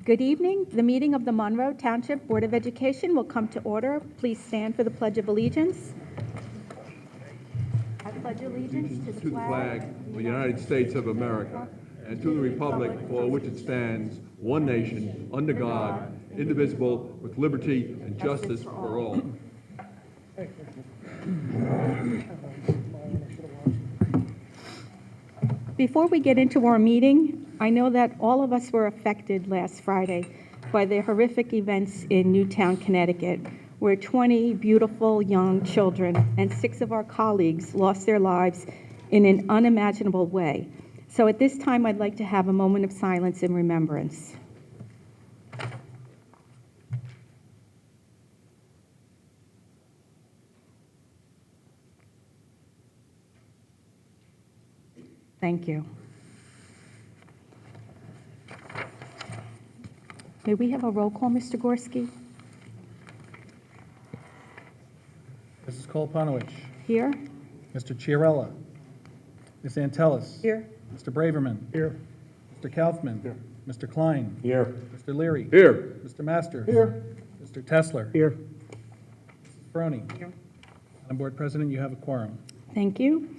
Good evening. The meeting of the Monroe Township Board of Education will come to order. Please stand for the Pledge of Allegiance. I pledge allegiance to the flag of the United States of America and to the republic for which it stands, one nation, under God, indivisible, with liberty and justice for all. Before we get into our meeting, I know that all of us were affected last Friday by the horrific events in Newtown, Connecticut, where 20 beautiful young children and 6 of our colleagues lost their lives in an unimaginable way. So at this time, I'd like to have a moment of silence in remembrance. Thank you. May we have a roll call, Mr. Gorski? Mrs. Koloponowicz. Here. Mr. Chiarella. Ms. Antelis. Here. Mr. Braverman. Here. Mr. Kaufman. Here. Mr. Klein. Here. Mr. Leary. Here. Mr. Masters. Here. Mr. Tesler. Here. Mrs. Brony. Here. Madam Board President, you have a quorum. Thank you.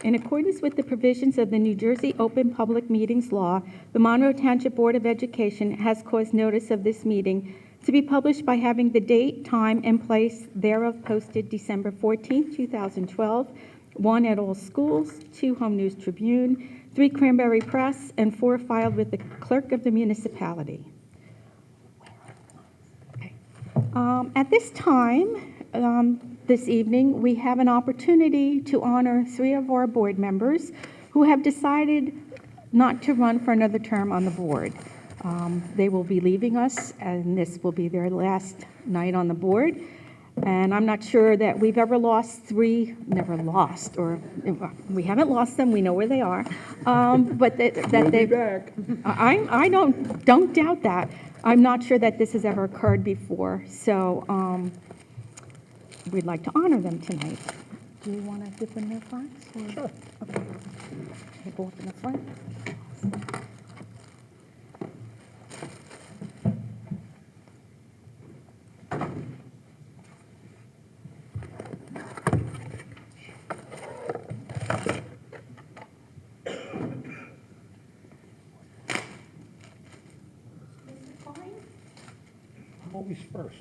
In accordance with the provisions of the New Jersey Open Public Meetings Law, the Monroe Township Board of Education has caused notice of this meeting to be published by having the date, time, and place thereof posted December 14, 2012, 1 at all schools, 2 Home News Tribune, 3 Cranberry Press, and 4 filed with the clerk of the municipality. Okay. At this time, this evening, we have an opportunity to honor 3 of our board members who have decided not to run for another term on the board. They will be leaving us, and this will be their last night on the board. And I'm not sure that we've ever lost 3, never lost, or we haven't lost them, we know where they are. But that they'll be back. I don't doubt that. I'm not sure that this has ever occurred before. So we'd like to honor them tonight. Do you want to give them their flags? Sure. Okay. We'll go up in the front. Always first.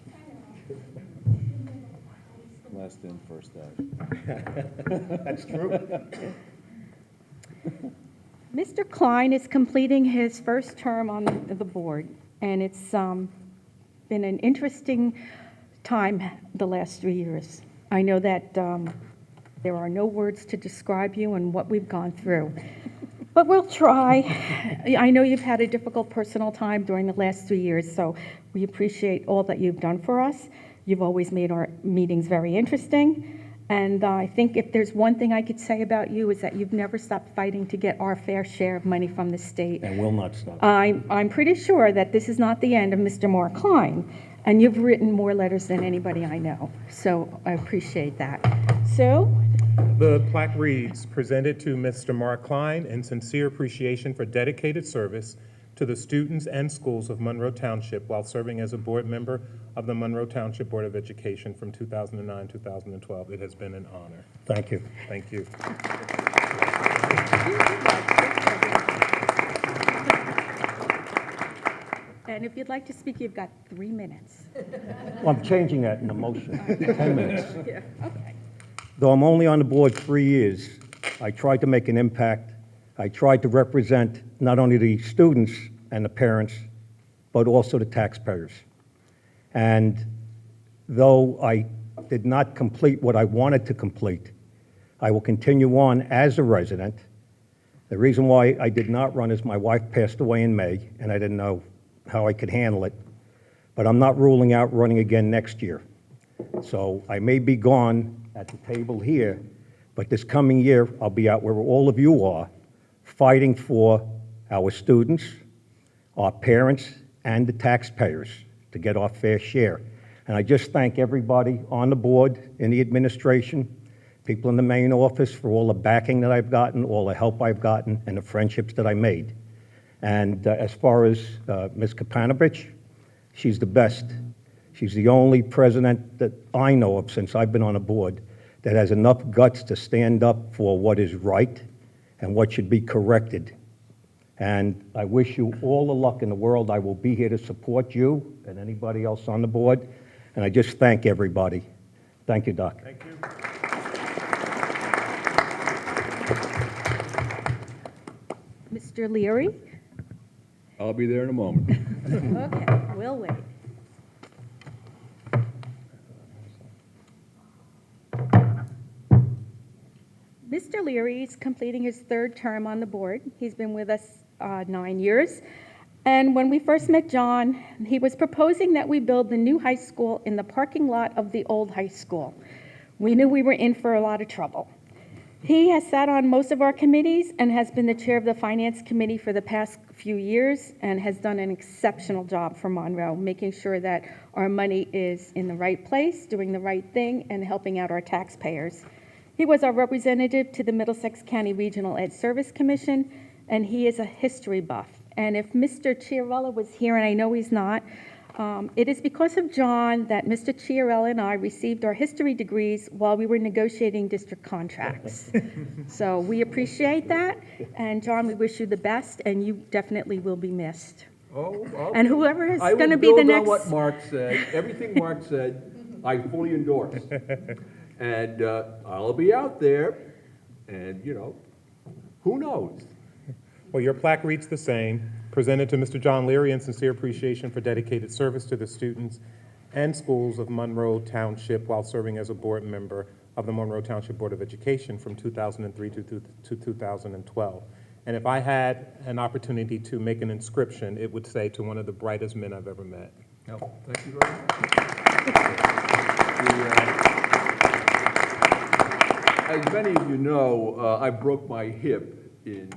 Last in, first out. That's true. Mr. Klein is completing his first term on the board, and it's been an interesting time the last 3 years. I know that there are no words to describe you and what we've gone through, but we'll try. I know you've had a difficult personal time during the last 3 years, so we appreciate all that you've done for us. You've always made our meetings very interesting. And I think if there's one thing I could say about you is that you've never stopped fighting to get our fair share of money from the state. And will not stop. I'm pretty sure that this is not the end of Mr. Mark Klein, and you've written more letters than anybody I know. So I appreciate that. So the plaque reads, presented to Mr. Mark Klein in sincere appreciation for dedicated service to the students and schools of Monroe Township while serving as a board member of the Monroe Township Board of Education from 2009-2012. It has been an honor. Thank you. Thank you. and if you'd like to speak, you've got 3 minutes. Well, I'm changing that in a motion. 10 minutes. Yeah, okay. Though I'm only on the board 3 years, I tried to make an impact. I tried to represent not only the students and the parents, but also the taxpayers. And though I did not complete what I wanted to complete, I will continue on as a resident. The reason why I did not run is my wife passed away in May, and I didn't know how I could handle it. But I'm not ruling out running again next year. So I may be gone at the table here, but this coming year, I'll be out where all of you are, fighting for our students, our parents, and the taxpayers to get our fair share. And I just thank everybody on the board, in the administration, people in the main office for all the backing that I've gotten, all the help I've gotten, and the friendships that I made. And as far as Ms. Kapanovich, she's the best. She's the only president that I know of since I've been on a board that has enough guts to stand up for what is right and what should be corrected. And I wish you all the luck in the world. I will be here to support you and anybody else on the board. And I just thank everybody. Thank you, Doc. Thank you. Mr. Leary? I'll be there in a moment. Okay, we'll wait. Mr. Leary is completing his third term on the board. He's been with us 9 years. And when we first met John, he was proposing that we build the new high school in the parking lot of the old high school. We knew we were in for a lot of trouble. He has sat on most of our committees and has been the chair of the Finance Committee for the past few years and has done an exceptional job for Monroe, making sure that our money is in the right place, doing the right thing, and helping out our taxpayers. He was our representative to the Middlesex County Regional Ed Service Commission, and he is a history buff. And if Mr. Chiarella was here, and I know he's not, it is because of John that Mr. Chiarella and I received our history degrees while we were negotiating district contracts. So we appreciate that, and John, we wish you the best, and you definitely will be missed. And whoever is going to be the next... I will build on what Mark said. Everything Mark said, I fully endorse. And I'll be out there, and, you know, who knows? Well, your plaque reads the same. Presented to Mr. John Leary in sincere appreciation for dedicated service to the students and schools of Monroe Township while serving as a board member of the Monroe Township Board of Education from 2003 to 2012. And if I had an opportunity to make an inscription, it would say, "To one of the brightest men I've ever met." No, thank you very much. As many of you know, I broke my hip in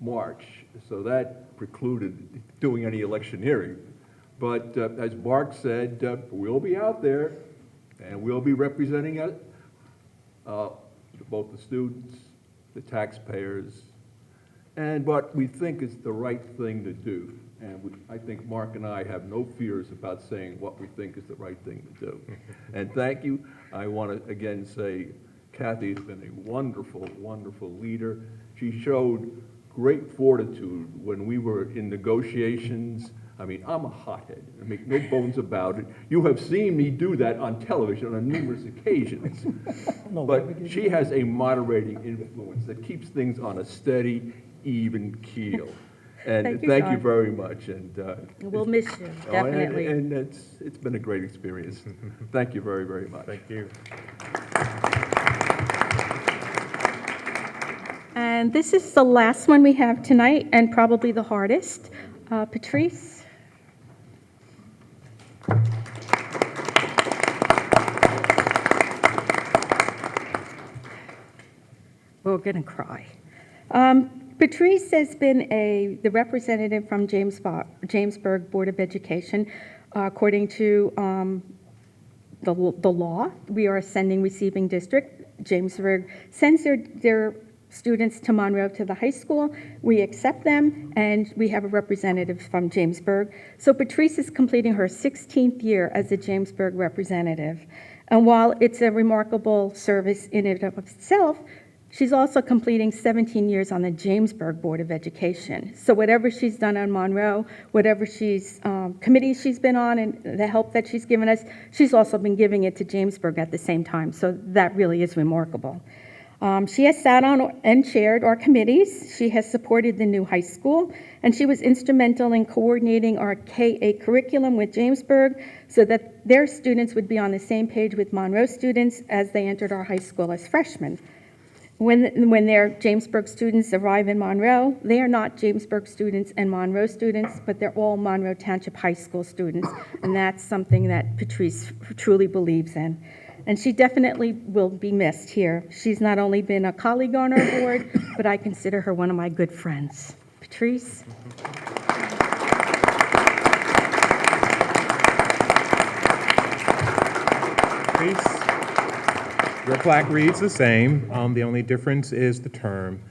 March, so that precluded doing any electioneering. But as Mark said, we'll be out there, and we'll be representing both the students, the taxpayers, and what we think is the right thing to do. And I think Mark and I have no fears about saying what we think is the right thing to do. And thank you. I want to again say Kathy has been a wonderful, wonderful leader. She showed great fortitude when we were in negotiations. I mean, I'm a hothead, I make no bones about it. You have seen me do that on television on numerous occasions. But she has a moderating influence that keeps things on a steady, even keel. And thank you very much. And We'll miss you, definitely. And it's been a great experience. Thank you very, very much. Thank you. And this is the last one we have tonight, and probably the hardest. Patrice? We're going to cry. Patrice has been the representative from Jamesburg Board of Education. According to the law, we are a sending receiving district. Jamesburg sends their students to Monroe to the high school. We accept them, and we have a representative from Jamesburg. So Patrice is completing her 16th year as a Jamesburg representative. And while it's a remarkable service in and of itself, she's also completing 17 years on the Jamesburg Board of Education. So whatever she's done on Monroe, whatever committees she's been on and the help that she's given us, she's also been giving it to Jamesburg at the same time. So that really is remarkable. She has sat on and chaired our committees. She has supported the new high school, and she was instrumental in coordinating our K-8 curriculum with Jamesburg so that their students would be on the same page with Monroe students as they entered our high school as freshmen. When their Jamesburg students arrive in Monroe, they are not Jamesburg students and Monroe students, but they're all Monroe Township High School students, and that's something that Patrice truly believes in. And she definitely will be missed here. She's not only been a colleague on our board, but I consider her one of my good friends. Patrice? Your plaque reads the same. The only difference is the term.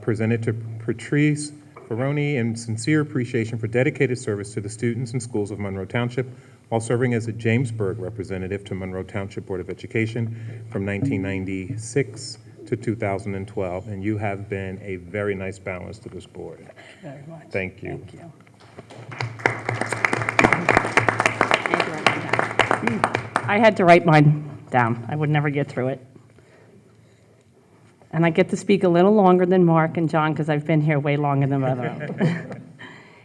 Presented to Patrice Ferroni in sincere appreciation for dedicated service to the students and schools of Monroe Township while serving as a Jamesburg representative to Monroe Township Board of Education from 1996 to 2012. And you have been a very nice balance to this board. Very much. Thank you. Thank you. I had to write mine down. I would never get through it. And I get to speak a little longer than Mark and John because I've been here way longer than both of them.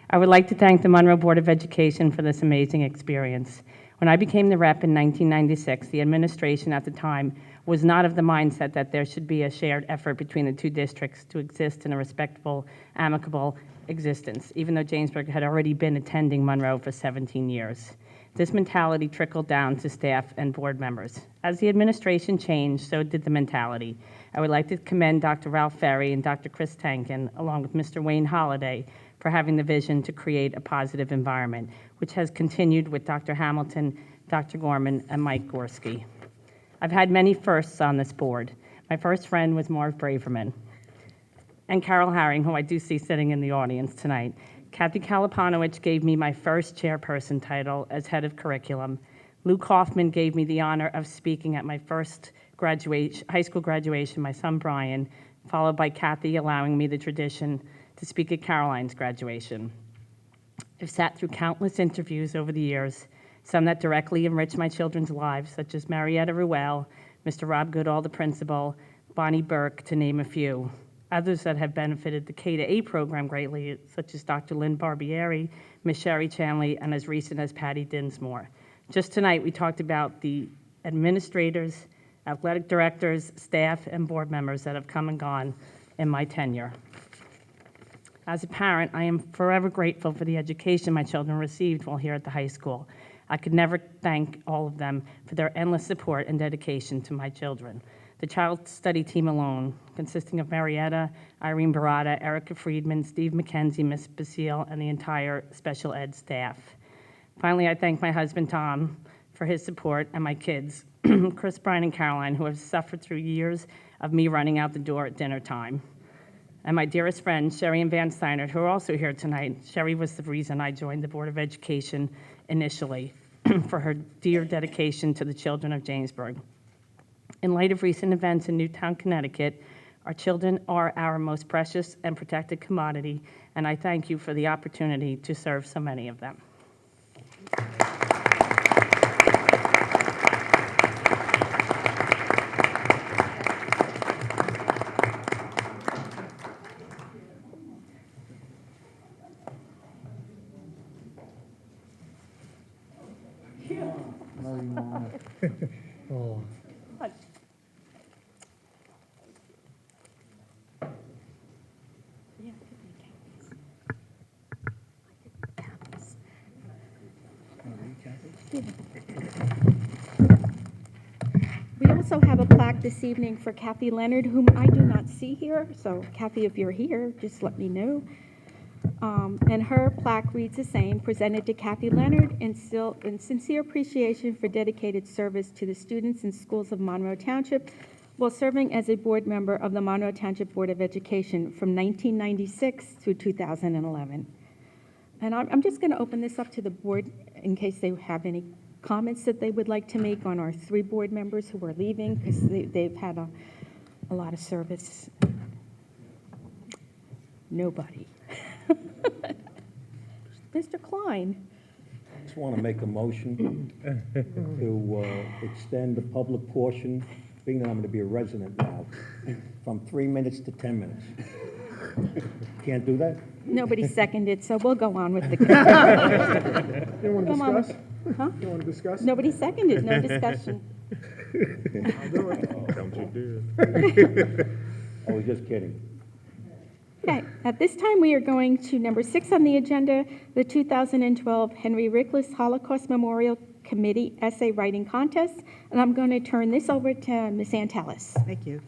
I would like to thank the Monroe Board of Education for this amazing experience. When I became the rep in 1996, the administration at the time was not of the mindset that there should be a shared effort between the two districts to exist in a respectful, amicable existence, even though Jamesburg had already been attending Monroe for 17 years. This mentality trickled down to staff and board members. As the administration changed, so did the mentality. I would like to commend Dr. Ralph Ferry and Dr. Chris Tankin, along with Mr. Wayne Holliday, for having the vision to create a positive environment, which has continued with Dr. Hamilton, Dr. Gorman, and Mike Gorski. I've had many firsts on this board. My first friend was Marv Braverman, and Carol Herring, who I do see sitting in the audience tonight. Kathy Kalapanowicz gave me my first chairperson title as head of curriculum. Luke Hoffman gave me the honor of speaking at my first high school graduation, my son Brian, followed by Kathy allowing me the tradition to speak at Caroline's graduation. I've sat through countless interviews over the years, some that directly enrich my children's lives, such as Marietta Ruel, Mr. Rob Goodall, the principal, Bonnie Burke, to name a few. Others that have benefited the K-8 program greatly, such as Dr. Lynn Barbieri, Ms. Sherry Chanley, and as recent as Patty Dinsmore. Just tonight, we talked about the administrators, athletic directors, staff, and board members that have come and gone in my tenure. As a parent, I am forever grateful for the education my children received while here at the high school. I could never thank all of them for their endless support and dedication to my children. The child study team alone, consisting of Marietta, Irene Barada, Erica Friedman, Steve McKenzie, Miss Basile, and the entire special ed staff. Finally, I thank my husband, Tom, for his support, and my kids, Chris, Brian, and Caroline, who have suffered through years of me running out the door at dinner time. And my dearest friend, Sherry and Van Steiner, who are also here tonight. Sherry was the reason I joined the Board of Education initially, for her dear dedication to the children of Jamesburg. In light of recent events in Newtown, Connecticut, our children are our most precious and protected commodity, and I thank you for the opportunity to serve so many of them. We also have a plaque this evening for Kathy Leonard, whom I do not see here. So Kathy, if you're here, just let me know. And her plaque reads the same, presented to Kathy Leonard in sincere appreciation for dedicated service to the students and schools of Monroe Township while serving as a board member of the Monroe Township Board of Education from 1996 through 2011. And I'm just going to open this up to the board in case they have any comments that they would like to make on our 3 board members who are leaving, because they've had a lot of service. Nobody. Mr. Klein. I just want to make a motion to extend the public portion, being that I'm going to be a resident now, from 3 minutes to 10 minutes. Can't do that? Nobody seconded, so we'll go on with the. You want to Come on. discuss? Huh? You want to discuss? Nobody seconded, no discussion. Don't you do it. I was just kidding. Okay, at this time, we are going to number 6 on the agenda, the 2012 Henry Rickless Holocaust Memorial Committee Essay Writing Contest, and I'm going to turn this over to Ms. Antelis. Thank you.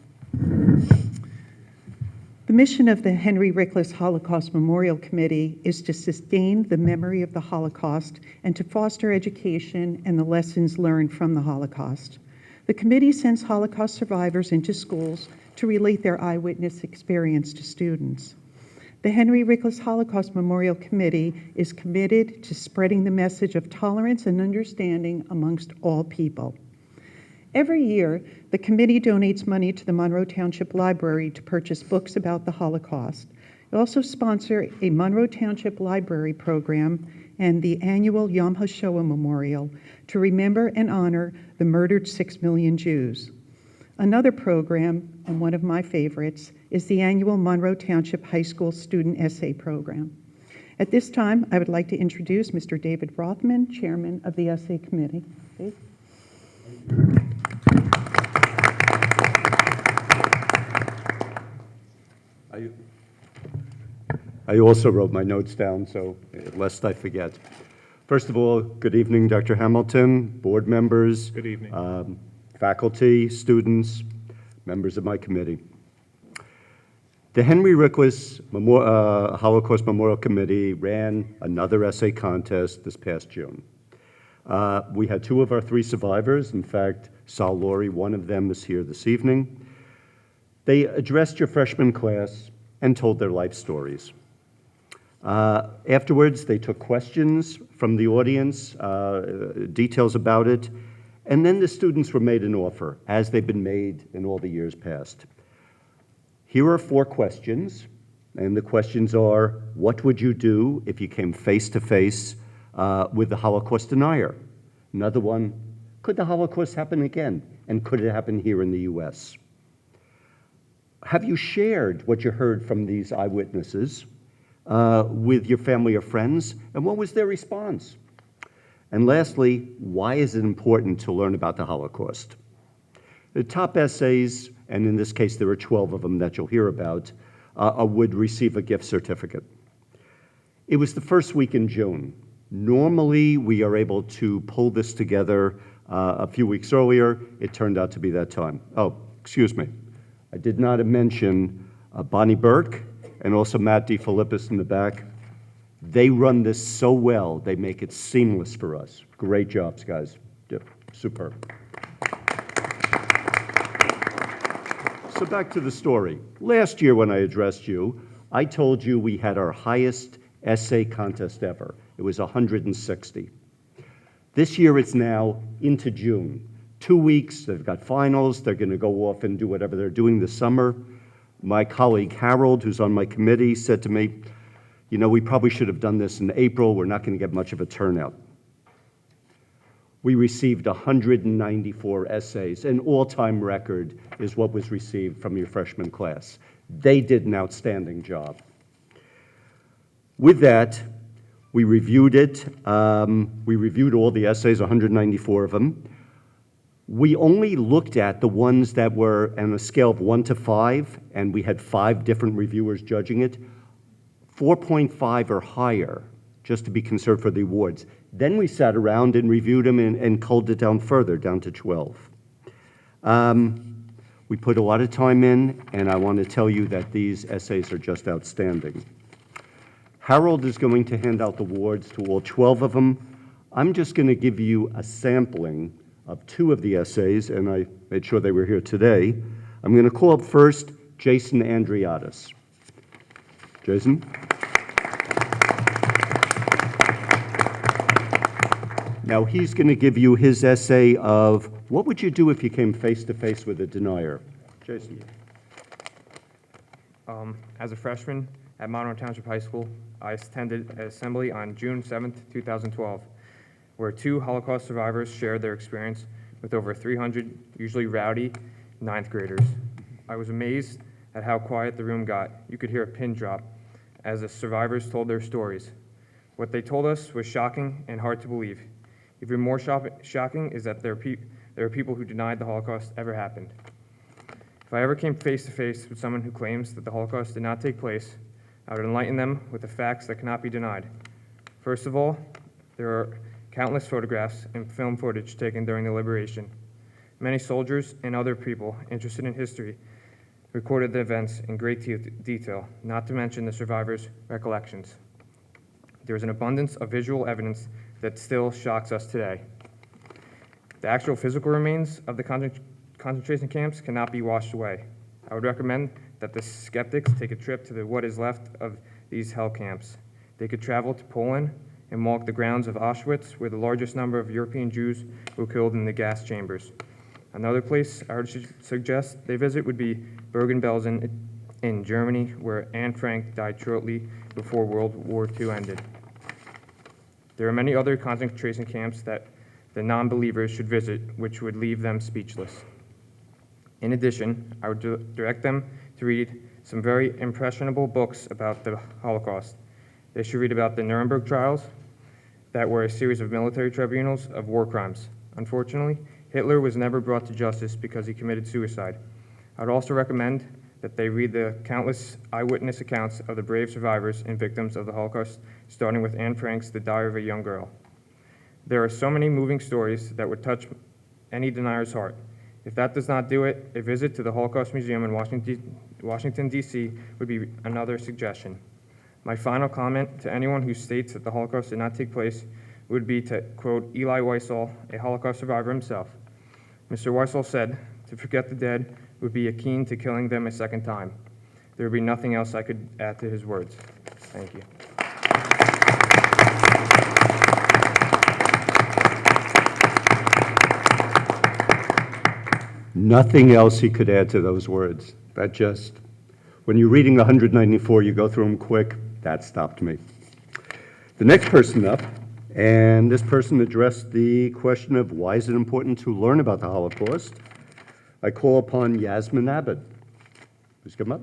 The mission of the Henry Rickless Holocaust Memorial Committee is to sustain the memory of the Holocaust and to foster education and the lessons learned from the Holocaust. The committee sends Holocaust survivors into schools to relate their eyewitness experience to students. The Henry Rickless Holocaust Memorial Committee is committed to spreading the message of tolerance and understanding amongst all people. Every year, the committee donates money to the Monroe Township Library to purchase books about the Holocaust. We also sponsor a Monroe Township Library program and the annual Yom HaShoah Memorial to remember and honor the murdered 6 million Jews. Another program, and one of my favorites, is the annual Monroe Township High School Student Essay Program. At this time, I would like to introduce Mr. David Rothman, Chairman of the Essay Committee. Dave? I also wrote my notes down, so lest I forget. First of all, good evening, Dr. Hamilton, board members. Good evening. Faculty, students, members of my committee. The Henry Rickless Holocaust Memorial Committee ran another essay contest this past June. We had 2 of our 3 survivors. In fact, Sal Laurie, one of them, is here this evening. They addressed your freshman class and told their life stories. Afterwards, they took questions from the audience, details about it, and then the students were made an offer, as they've been made in all the years past. Here are 4 questions, and the questions are, what would you do if you came face to face with the Holocaust denier? Another one, could the Holocaust happen again? And could it happen here in the US? Have you shared what you heard from these eyewitnesses with your family or friends? And what was their response? And lastly, why is it important to learn about the Holocaust? The top essays, and in this case there are 12 of them that you'll hear about, would receive a gift certificate. It was the first week in June. Normally we are able to pull this together a few weeks earlier. It turned out to be that time. Oh, excuse me. I did not mention Bonnie Burke and also Matt DeFilippis in the back. They run this so well, they make it seamless for us. Great jobs, guys. Superb. So back to the story. Last year when I addressed you, I told you we had our highest essay contest ever. It was 160. This year it's now into June. 2 weeks, they've got finals, they're gonna go off and do whatever they're doing this summer. My colleague Harold, who's on my committee, said to me, you know, we probably should have done this in April. We're not going to get much of a turnout. We received 194 essays. An all-time record is what was received from your freshman class. They did an outstanding job. With that, we reviewed it. We reviewed all the essays, 194 of them. We only looked at the ones that were on a scale of 1 to 5, and we had 5 different reviewers judging it. 4.5 or higher, just to be considered for the awards. Then we sat around and reviewed them and culled it down further, down to 12. We put a lot of time in, and I want to tell you that these essays are just outstanding. Harold is going to hand out the awards to all 12 of them. I'm just going to give you a sampling of 2 of the essays, and I made sure they were here today. I'm going to call up first Jason Andriatis. Jason? Now he's going to give you his essay of what would you do if you came face to face with a denier? Jason. As a freshman at Monroe Township High School, I attended an assembly on June 7th, 2012, where 2 Holocaust survivors shared their experience with over 300 usually rowdy 9th graders. I was amazed at how quiet the room got. You could hear a pin drop as the survivors told their stories. What they told us was shocking and hard to believe. Even more shocking is that there are people who denied the Holocaust ever happened. If I ever came face to face with someone who claims that the Holocaust did not take place, I would enlighten them with the facts that cannot be denied. First of all, there are countless photographs and film footage taken during the liberation. Many soldiers and other people interested in history recorded the events in great detail, not to mention the survivors' recollections. There is an abundance of visual evidence that still shocks us today. The actual physical remains of the concentration camps cannot be washed away. I would recommend that the skeptics take a trip to what is left of these hell camps. They could travel to Poland and walk the grounds of Auschwitz, where the largest number of European Jews were killed in the gas chambers. Another place I would suggest they visit would be Bergen-Belsen in Germany, where Anne Frank died shortly before World War II ended. There are many other concentration camps that the non-believers should visit, which would leave them speechless. In addition, I would direct them to read some very impressionable books about the Holocaust. They should read about the Nuremberg trials, that were a series of military tribunals of war crimes. Unfortunately, Hitler was never brought to justice because he committed suicide. I would also recommend that they read the countless eyewitness accounts of the brave survivors and victims of the Holocaust, starting with Anne Frank's The Diary of a Young Girl. There are so many moving stories that would touch any denier's heart. If that does not do it, a visit to the Holocaust Museum in Washington, D.C. would be another suggestion. My final comment to anyone who states that the Holocaust did not take place would be to quote Eli Wiesel, a Holocaust survivor himself. Mr. Wiesel said, "To forget the dead would be akin to killing them a second time." There would be nothing else I could add to his words. Thank you. Nothing else he could add to those words. That just, when you're reading the 194, you go through them quick. That stopped me. The next person up, and this person addressed the question of why is it important to learn about the Holocaust. I call upon Yasmin Abed. Please come up.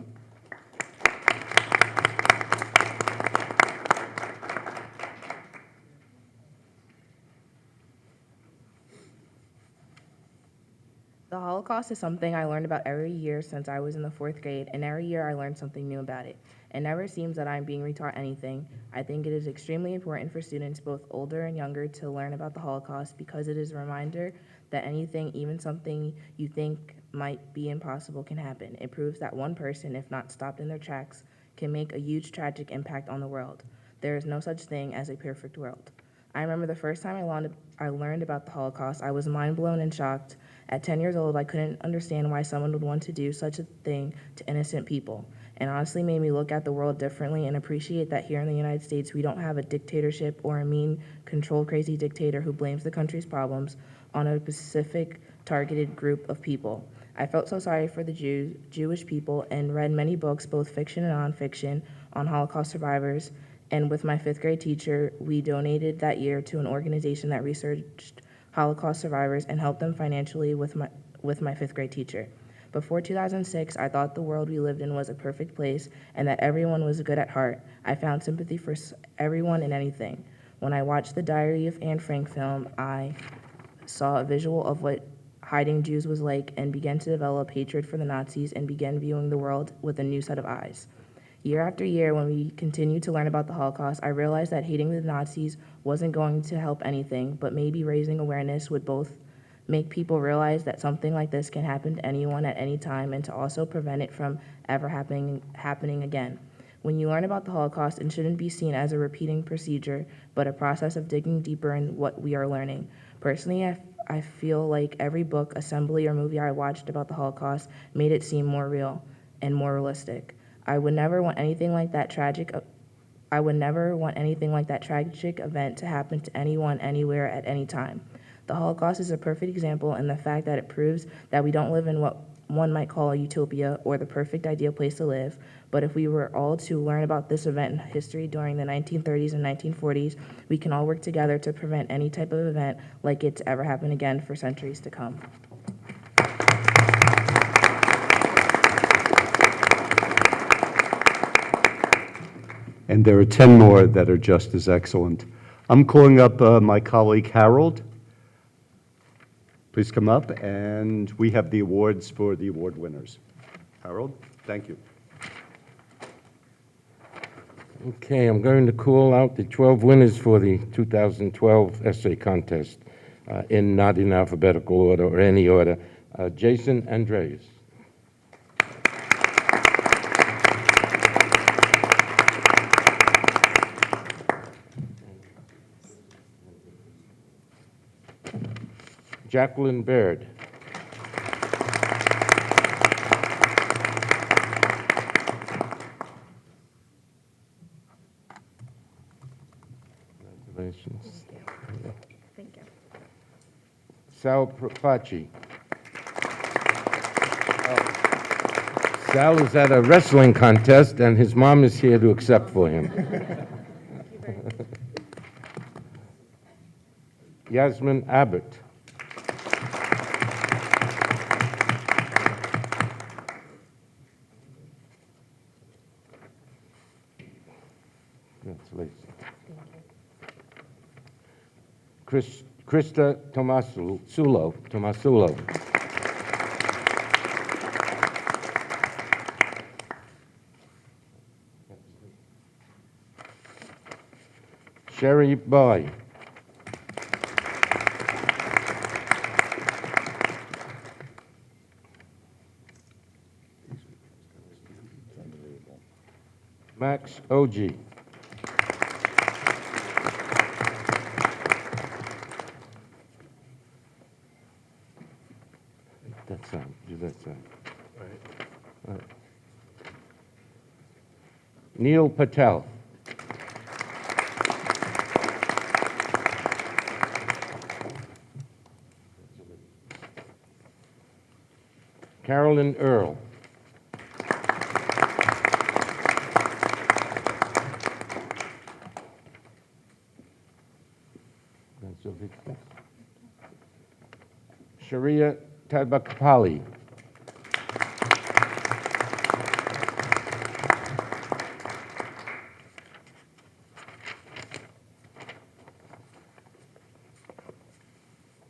The Holocaust is something I learned about every year since I was in the 4th grade, and every year I learned something new about it. It never seems that I'm being retaught anything. I think it is extremely important for students, both older and younger, to learn about the Holocaust because it is a reminder that anything, even something you think might be impossible, can happen. It proves that one person, if not stopped in their tracks, can make a huge tragic impact on the world. There is no such thing as a perfect world. I remember the first time I learned about the Holocaust, I was mind blown and shocked. At 10 years old, I couldn't understand why someone would want to do such a thing to innocent people. It honestly made me look at the world differently and appreciate that here in the United States, we don't have a dictatorship or a mean, control crazy dictator who blames the country's problems on a specific targeted group of people. I felt so sorry for the Jewish people and read many books, both fiction and nonfiction, on Holocaust survivors. And with my 5th grade teacher, we donated that year to an organization that researched Holocaust survivors and helped them financially with my 5th grade teacher. Before 2006, I thought the world we lived in was a perfect place and that everyone was good at heart. I found sympathy for everyone and anything. When I watched the Diary of Anne Frank film, I saw a visual of what hiding Jews was like and began to develop hatred for the Nazis and began viewing the world with a new set of eyes. Year after year, when we continued to learn about the Holocaust, I realized that hating the Nazis wasn't going to help anything, but maybe raising awareness would both make people realize that something like this can happen to anyone at any time and to also prevent it from ever happening again. When you learn about the Holocaust, it shouldn't be seen as a repeating procedure, but a process of digging deeper in what we are learning. Personally, I feel like every book, assembly, or movie I watched about the Holocaust made it seem more real and more realistic. I would never want anything like that tragic event to happen to anyone, anywhere, at any time. The Holocaust is a perfect example in the fact that it proves that we don't live in what one might call a utopia or the perfect ideal place to live, but if we were all to learn about this event in history during the 1930s and 1940s, we can all work together to prevent any type of event like it to ever happen again for centuries to come. And there are 10 more that are just as excellent. I'm calling up my colleague Harold. Please come up, and we have the awards for the award winners. Harold, thank you. Okay, I'm going to call out the 12 winners for the 2012 essay contest not in alphabetical order or any order. Jason Andreas. Jacqueline Baird. Congratulations. Thank you. Sal Profaci. Sal is at a wrestling contest, and his mom is here to accept for him. Yasmin Abbott. Congratulations. Krista Tomasulo. Sherry Boy. Max Oji. That side, do that side. All right. Neil Patel. Carolyn Earl. Sharia Tabakapali.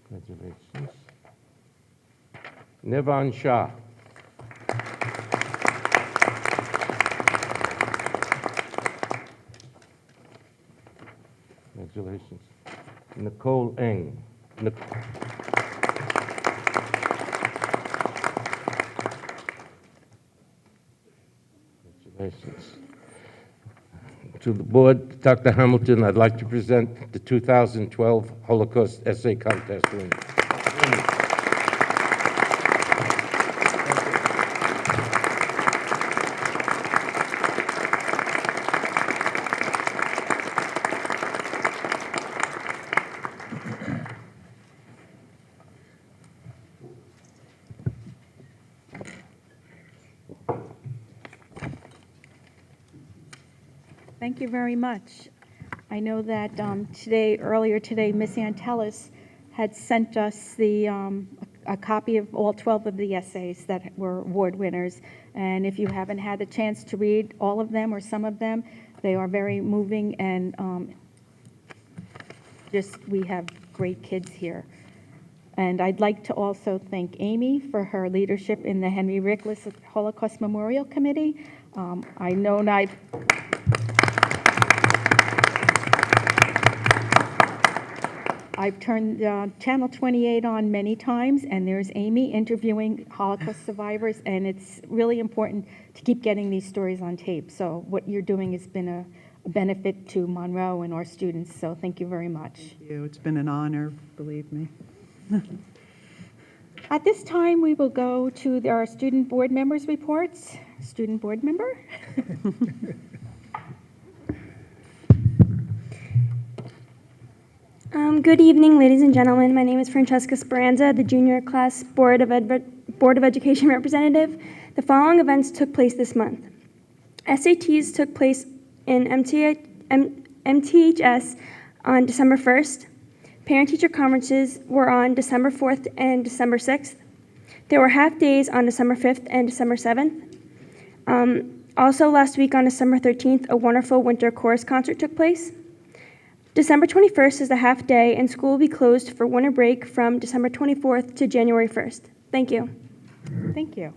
Congratulations. Nivan Shah. Congratulations. Nicole Eng. Congratulations. To the board, Dr. Hamilton, I'd like to present the 2012 Holocaust Essay Contest winner. Thank you very much. I know that earlier today, Ms. Antelis had sent us a copy of all 12 of the essays that were award winners. And if you haven't had the chance to read all of them or some of them, they are very moving, and we have great kids here. And I'd like to also thank Amy for her leadership in the Henry Rickless Holocaust Memorial Committee. I know I've turned Channel 28 on many times, and there's Amy interviewing Holocaust survivors, and it's really important to keep getting these stories on tape. So what you're doing has been a benefit to Monroe and our students, so thank you very much. Thank you. It's been an honor, believe me. At this time, we will go to our student board members' reports. Student board member? Good evening, ladies and gentlemen. My name is Francesca Speranza, the junior class Board of Education representative. The following events took place this month. SATs took place in MTHS on December 1st. Parent-teacher conferences were on December 4th and December 6th. There were half days on December 5th and December 7th. Also last week on December 13th, a wonderful winter chorus concert took place. December 21st is a half day, and school will be closed for winter break from December 24th to January 1st. Thank you. Thank you.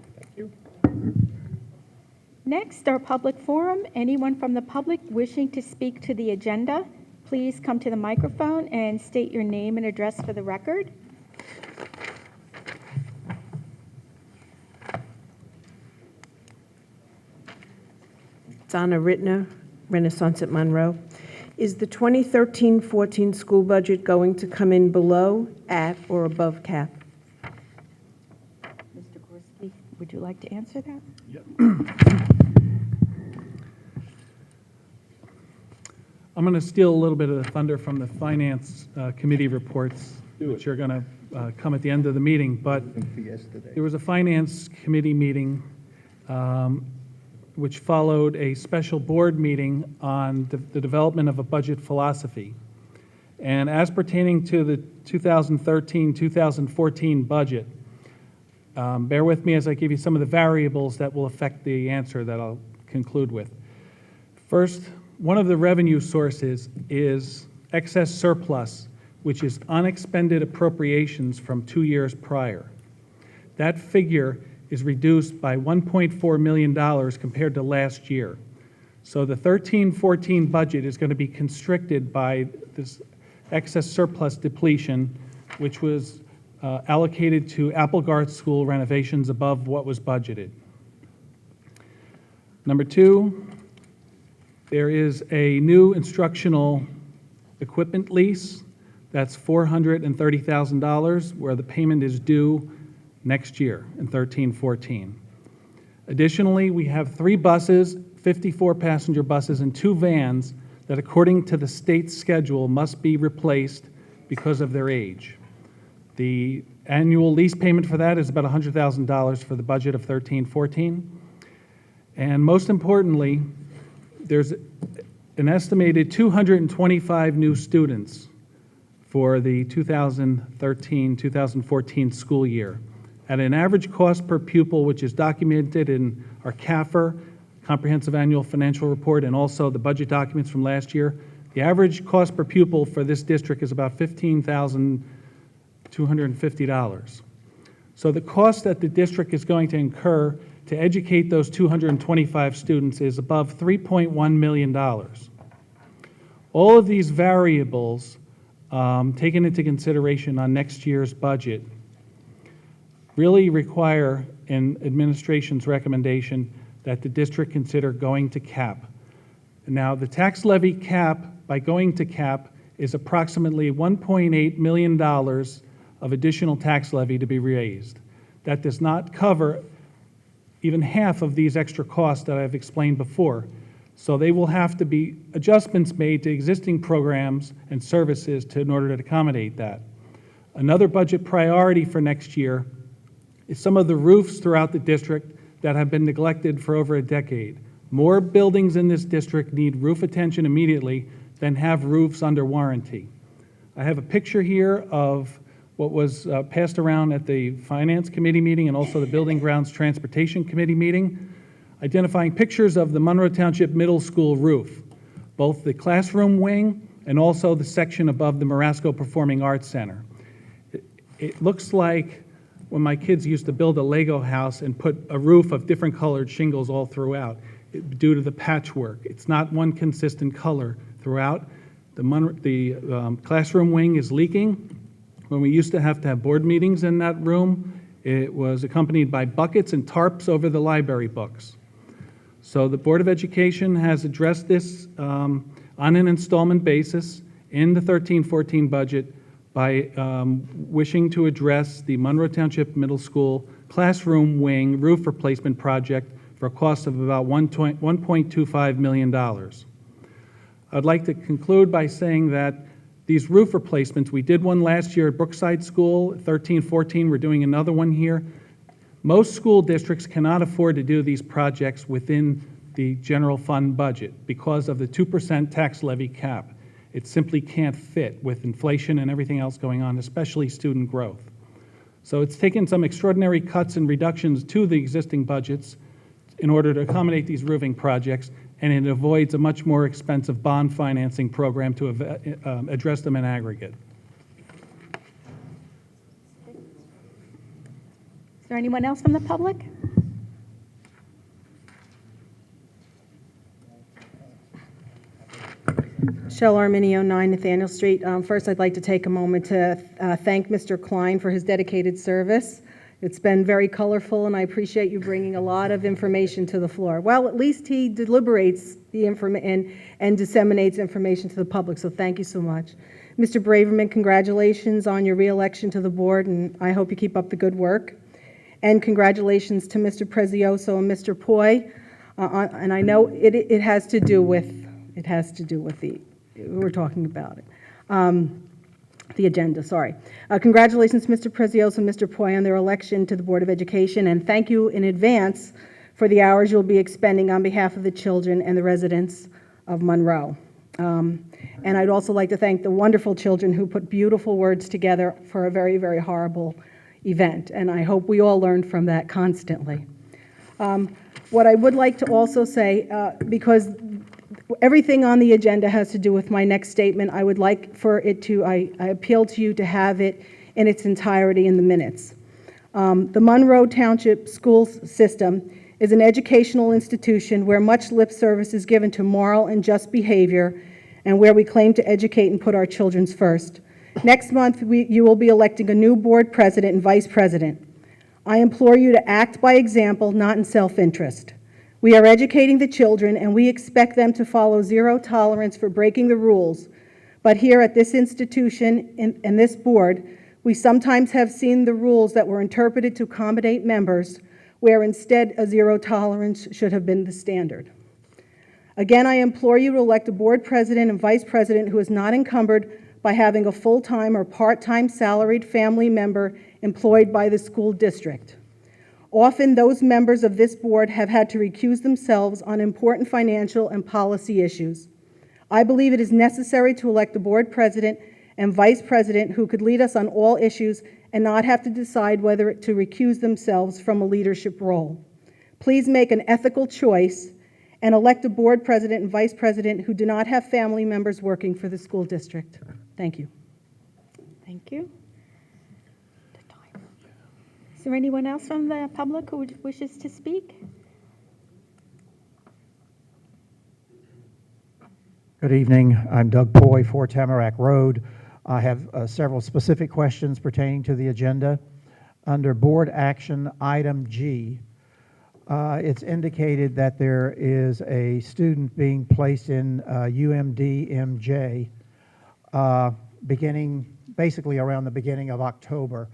Next, our public forum. Anyone from the public wishing to speak to the agenda, please come to the microphone and state your name and address for the record. Donna Rittner, Renaissance at Monroe. Is the 2013-14 school budget going to come in below, at, or above cap? Mr. Gorski, would you like to answer that? I'm I'm going to steal a little bit of the thunder from the Finance Committee reports, which are going to come at the end of the meeting. But there was a Finance Committee meeting which followed a special board meeting on the development of a budget philosophy. And as pertaining to the 2013-2014 budget, bear with me as I give you some of the variables that will affect the answer that I'll conclude with. First, one of the revenue sources is excess surplus, which is unexpended appropriations from 2 years prior. That figure is reduced by $1.4 million compared to last year. So the 13-14 budget is going to be constricted by this excess surplus depletion, which was allocated to Applegarth School renovations above what was budgeted. Number two, there is a new instructional equipment lease that's $430,000, where the payment is due next year in 13-14. Additionally, we have 3 buses, 54 passenger buses, and 2 vans that, according to the state's schedule, must be replaced because of their age. The annual lease payment for that is about $100,000 for the budget of 13-14. And most importantly, there's an estimated 225 new students for the 2013-2014 school year. At an average cost per pupil, which is documented in our CAFR, Comprehensive Annual Financial Report, and also the budget documents from last year, the average cost per pupil for this district is about $15,250. So the cost that the district is going to incur to educate those 225 students is above $3.1 million. All of these variables taken into consideration on next year's budget really require an administration's recommendation that the district consider going to cap. Now, the tax levy cap, by going to cap, is approximately $1.8 million of additional tax levy to be raised. That does not cover even half of these extra costs that I've explained before. So they will have to be adjustments made to existing programs and services in order to accommodate that. Another budget priority for next year is some of the roofs throughout the district that have been neglected for over a decade. More buildings in this district need roof attention immediately than have roofs under warranty. I have a picture here of what was passed around at the Finance Committee meeting and also the Building Grounds Transportation Committee meeting, identifying pictures of the Monroe Township Middle School roof, both the classroom wing and also the section above the Marasco Performing Arts Center. It looks like when my kids used to build a Lego house and put a roof of different colored shingles all throughout, due to the patchwork. It's not one consistent color throughout. The classroom wing is leaking. When we used to have board meetings in that room, it was accompanied by buckets and tarps over the library books. So the Board of Education has addressed this on an installment basis in the 13-14 budget by wishing to address the Monroe Township Middle School classroom wing roof replacement project for a cost of about $1.25 million. I'd like to conclude by saying that these roof replacements, we did one last year at Brookside School, 13-14, we're doing another one here. Most school districts cannot afford to do these projects within the general fund budget because of the 2% tax levy cap. It simply can't fit with inflation and everything else going on, especially student growth. So it's taken some extraordinary cuts and reductions to the existing budgets in order to accommodate these roofing projects, and it avoids a much more expensive bond financing program to address them in aggregate. Is there anyone else from the public? Shell Arminio, 9 Nathaniel Street. First, I'd like to take a moment to thank Mr. Klein for his dedicated service. It's been very colorful, and I appreciate you bringing a lot of information to the floor. Well, at least he deliberates the information and disseminates information to the public, so thank you so much. Mr. Braverman, congratulations on your reelection to the board, and I hope you keep up the good work. And congratulations to Mr. Prezioso and Mr. Poi. And I know it has to do with the we're talking about it. The agenda, sorry. Congratulations, Mr. Prezioso and Mr. Poi, on their election to the Board of Education, and thank you in advance for the hours you'll be expending on behalf of the children and the residents of Monroe. And I'd also like to thank the wonderful children who put beautiful words together for a very, very horrible event, and I hope we all learn from that constantly. What I would like to also say, because everything on the agenda has to do with my next statement, I would like for it to, I appeal to you to have it in its entirety in the minutes. The Monroe Township School System is an educational institution where much lip service is given to moral and just behavior, and where we claim to educate and put our children first. Next month, you will be electing a new board president and vice president. I implore you to act by example, not in self-interest. We are educating the children, and we expect them to follow zero tolerance for breaking the rules. But here at this institution and this board, we sometimes have seen the rules that were interpreted to accommodate members, where instead a zero tolerance should have been the standard. Again, I implore you to elect a board president and vice president who is not encumbered by having a full-time or part-time salaried family member employed by the school district. Often, those members of this board have had to recuse themselves on important financial and policy issues. I believe it is necessary to elect a board president and vice president who could lead us on all issues and not have to decide whether to recuse themselves from a leadership role. Please make an ethical choice and elect a board president and vice president who do not have family members working for the school district. Thank you. Thank you. Is there anyone else from the public who wishes to speak? Good evening. I'm Doug Poi, 4 Tamarack Road. I have several specific questions pertaining to the agenda. Under Board Action Item G, it's indicated that there is a student being placed in UMD-MJ beginning, basically around the beginning of October.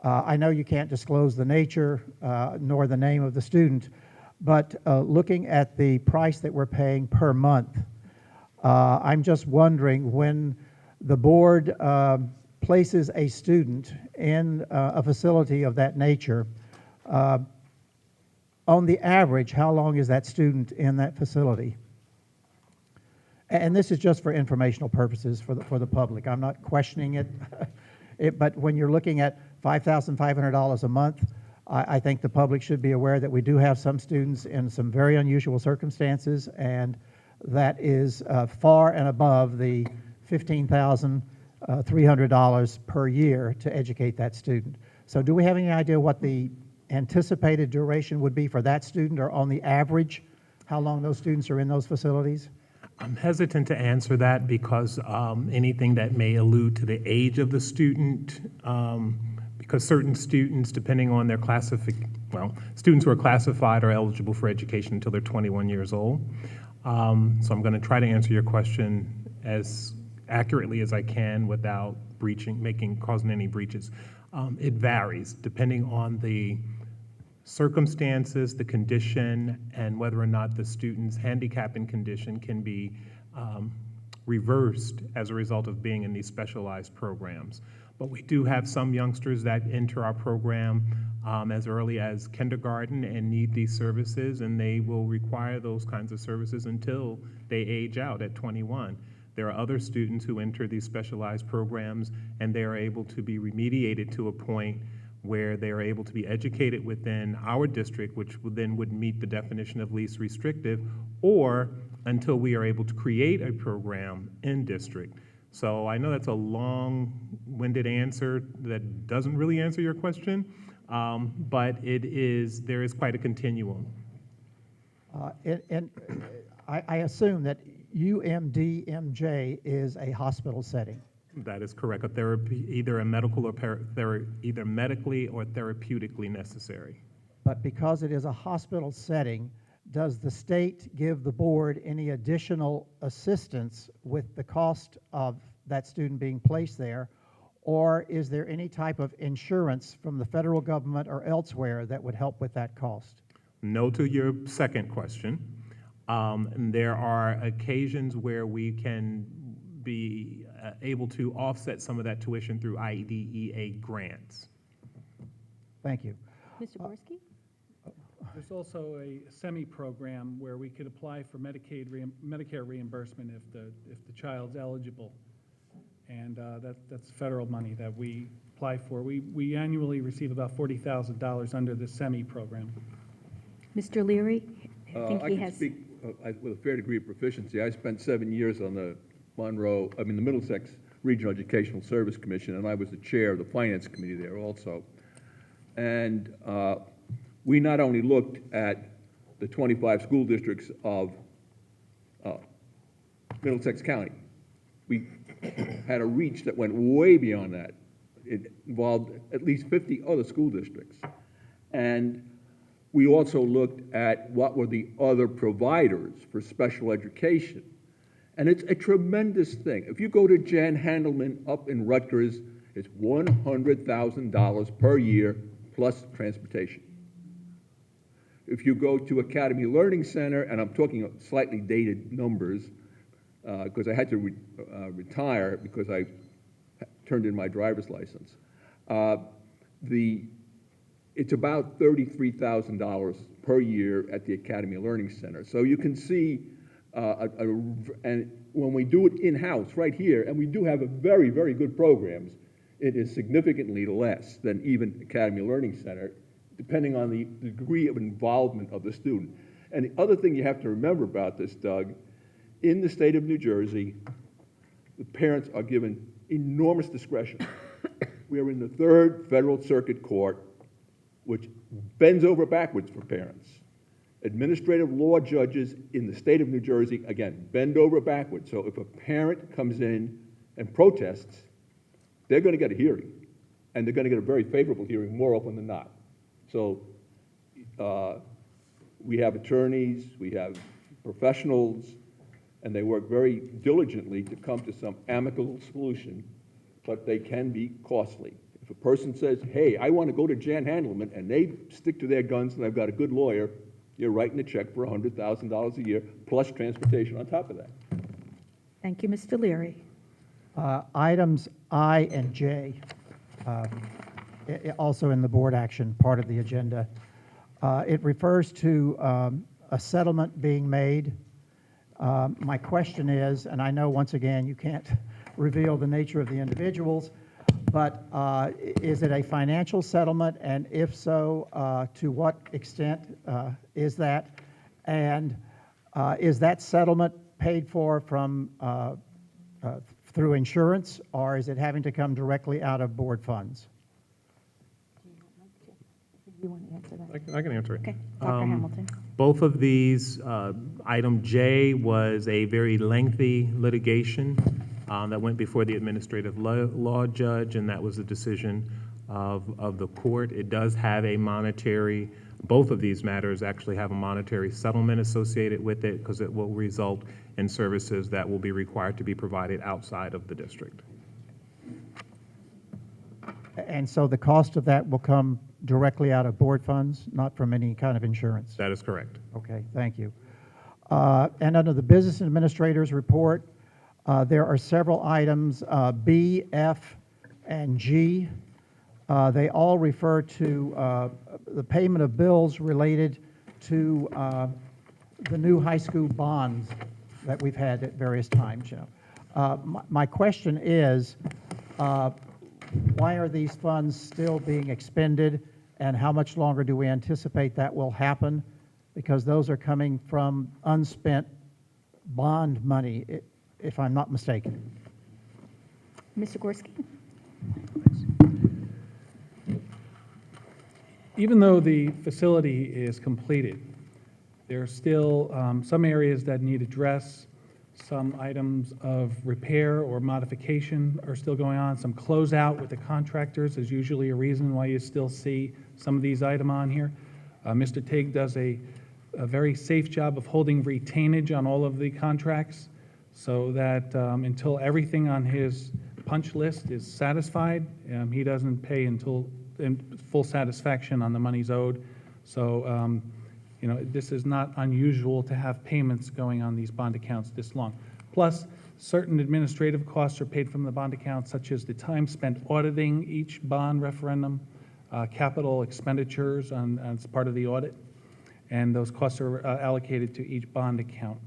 I know you can't disclose the nature nor the name of the student, but looking at the price that we're paying per month, I'm just wondering, when the board places a student in a facility of that nature, on the average, how long is that student in that facility? And this is just for informational purposes for the public. I'm not questioning it, but when you're looking at $5,500 a month, I think the public should be aware that we do have some students in some very unusual circumstances, and that is far and above the $15,300 per year to educate that student. So do we have any idea what the anticipated duration would be for that student, or on the average, how long those students are in those facilities? I'm hesitant to answer that because anything that may allude to the age of the student, because certain students, depending on their students who are classified are eligible for education until they're 21 years old. So I'm going to try to answer your question as accurately as I can without causing any breaches. It varies depending on the circumstances, the condition, and whether or not the student's handicap and condition can be reversed as a result of being in these specialized programs. But we do have some youngsters that enter our program as early as kindergarten and need these services, and they will require those kinds of services until they age out at 21. There are other students who enter these specialized programs, and they are able to be remediated to a point where they are able to be educated within our district, which would meet the definition of least restrictive, or until we are able to create a program in district. So I know that's a long-winded answer that doesn't really answer your question, but there is quite a continuum. And I assume that UMD-MJ is a hospital setting. That is correct. A therapy, either medically or therapeutically necessary. But because it is a hospital setting, does the state give the board any additional assistance with the cost of that student being placed there? Or is there any type of insurance from the federal government or elsewhere that would help with that cost? No to your second question. There are occasions where we can be able to offset some of that tuition through IDEA grants. Thank you. Mr. Gorski? There's also a semi-program where we could apply for Medicare reimbursement if the child's eligible. And that's federal money that we apply for. We annually receive about $40,000 under the semi-program. Mr. Leary? I think he can has. speak with a fair degree of proficiency. I spent 7 years on the the Middlesex Regional Educational Service Commission, and I was the chair of the Finance Committee there also. And we not only looked at the 25 school districts of Middlesex County, we had a reach that went way beyond that. It involved at least 50 other school districts. And we also looked at what were the other providers for special education. And it's a tremendous thing. If you go to Jan Handelman up in Rutgers, it's $100,000 per year plus transportation. If you go to Academy Learning Center, and I'm talking slightly dated numbers, because I had to retire because I turned in my driver's license. It's about $33,000 per year at the Academy Learning Center. So you can see, and when we do it in-house right here, and we do have a very, very good programs, it is significantly less than even Academy Learning Center, depending on the degree of involvement of the student. And the other thing you have to remember about this, Doug, in the state of New Jersey, the parents are given enormous discretion. We are in the 3rd Federal Circuit Court, which bends over backwards for parents. Administrative law judges in the state of New Jersey, again, bend over backwards. So if a parent comes in and protests, they're going to get a hearing, and they're going to get a very favorable hearing more often than not. So we have attorneys, we have professionals, and they work very diligently to come to some amicable solution, but they can be costly. If a person says, hey, I want to go to Jan Handelman, and they stick to their guns and I've got a good lawyer, you're writing a check for $100,000 a year, plus transportation on top of that. Thank you, Mr. Leary. Items I and J, also in the board action part of the agenda. It refers to a settlement being made. My question is, and I know once again you can't reveal the nature of the individuals, but is it a financial settlement, and if so, to what extent is that? And is that settlement paid for from through insurance, or is it having to come directly out of board funds? You want to answer that? I can answer it. Okay, Dr. Hamilton. Both of these, item J was a very lengthy litigation that went before the administrative law judge, and that was the decision of the court. It does have a monetary, both of these matters actually have a monetary settlement associated with it, because it will result in services that will be required to be provided outside of the district. And so the cost of that will come directly out of board funds, not from any kind of insurance? That is correct. Okay, thank you. And under the business administrator's report, there are several items, B, F, and G. They all refer to the payment of bills related to the new high school bonds that we've had at various times. My question is, why are these funds still being expended, and how much longer do we anticipate that will happen? Because those are coming from unspent bond money, if I'm not mistaken. Mr. Gorski? Even though the facility is completed, there are still some areas that need address. Some items of repair or modification are still going on. Some closeout with the contractors is usually a reason why you still see some of these items on here. Mr. Tig does a very safe job of holding retainage on all of the contracts, so that until everything on his punch list is satisfied, he doesn't pay until full satisfaction on the monies owed. So, this is not unusual to have payments going on these bond accounts this long. Plus, Certain administrative costs are paid from the bond account, such as the time spent auditing each bond referendum, capital expenditures as part of the audit, and those costs are allocated to each bond account.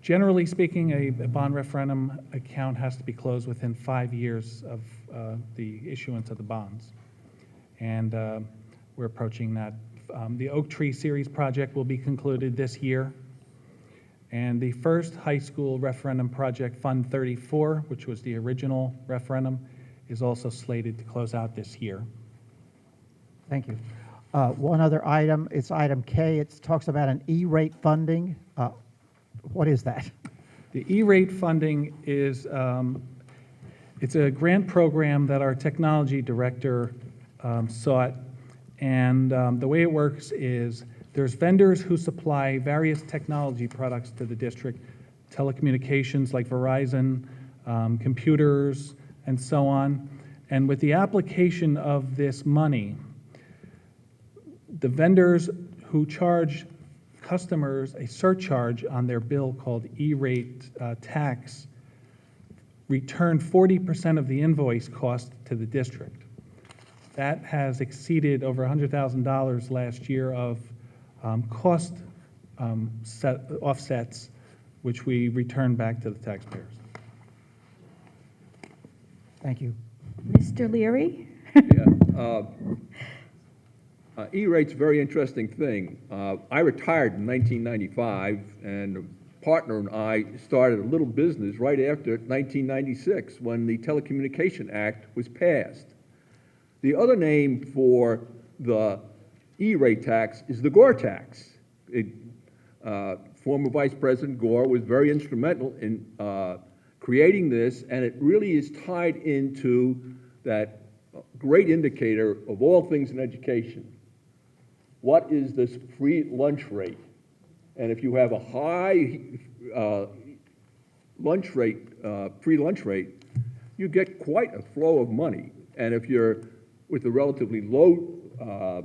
Generally speaking, a bond referendum account has to be closed within 5 years of the issuance of the bonds. And we're approaching that. The Oak Tree Series project will be concluded this year. And the first high school referendum project, Fund 34, which was the original referendum, is also slated to close out this year. Thank you. One other item, it's item K. It talks about an E-rate funding. What is that? The E-rate funding is, it's a grant program that our technology director sought. And the way it works is there's vendors who supply various technology products to the district, telecommunications like Verizon, computers, and so on. And with the application of this money, the vendors who charge customers a surcharge on their bill called E-rate tax return 40% of the invoice cost to the district. That has exceeded over $100,000 last year of cost offsets, which we return back to the taxpayers. Thank you. Mr. Leary? Yeah. E-rate's a very interesting thing. I retired in 1995, and a partner and I started a little business right after 1996 when the Telecommunication Act was passed. The other name for the E-rate tax is the Gore tax. Former Vice President Gore was very instrumental in creating this, and it really is tied into that great indicator of all things in education. What is this free lunch rate? And if you have a high lunch rate, free lunch rate, you get quite a flow of money. And if you're with a relatively low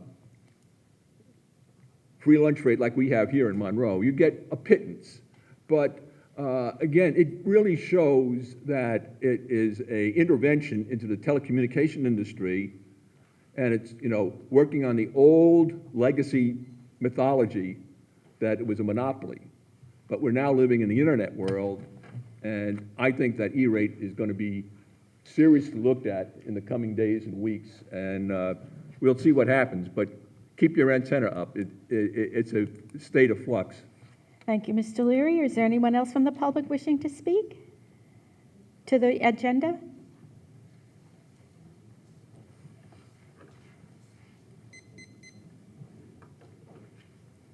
free lunch rate like we have here in Monroe, you get a pittance. But again, it really shows that it is an intervention into the telecommunication industry, and it's, you know, working on the old legacy mythology that it was a monopoly. But we're now living in the internet world, and I think that E-rate is going to be seriously looked at in the coming days and weeks, and we'll see what happens. But keep your antenna up. It's a state of flux. Thank you, Mr. Leary. Is there anyone else from the public wishing to speak to the agenda?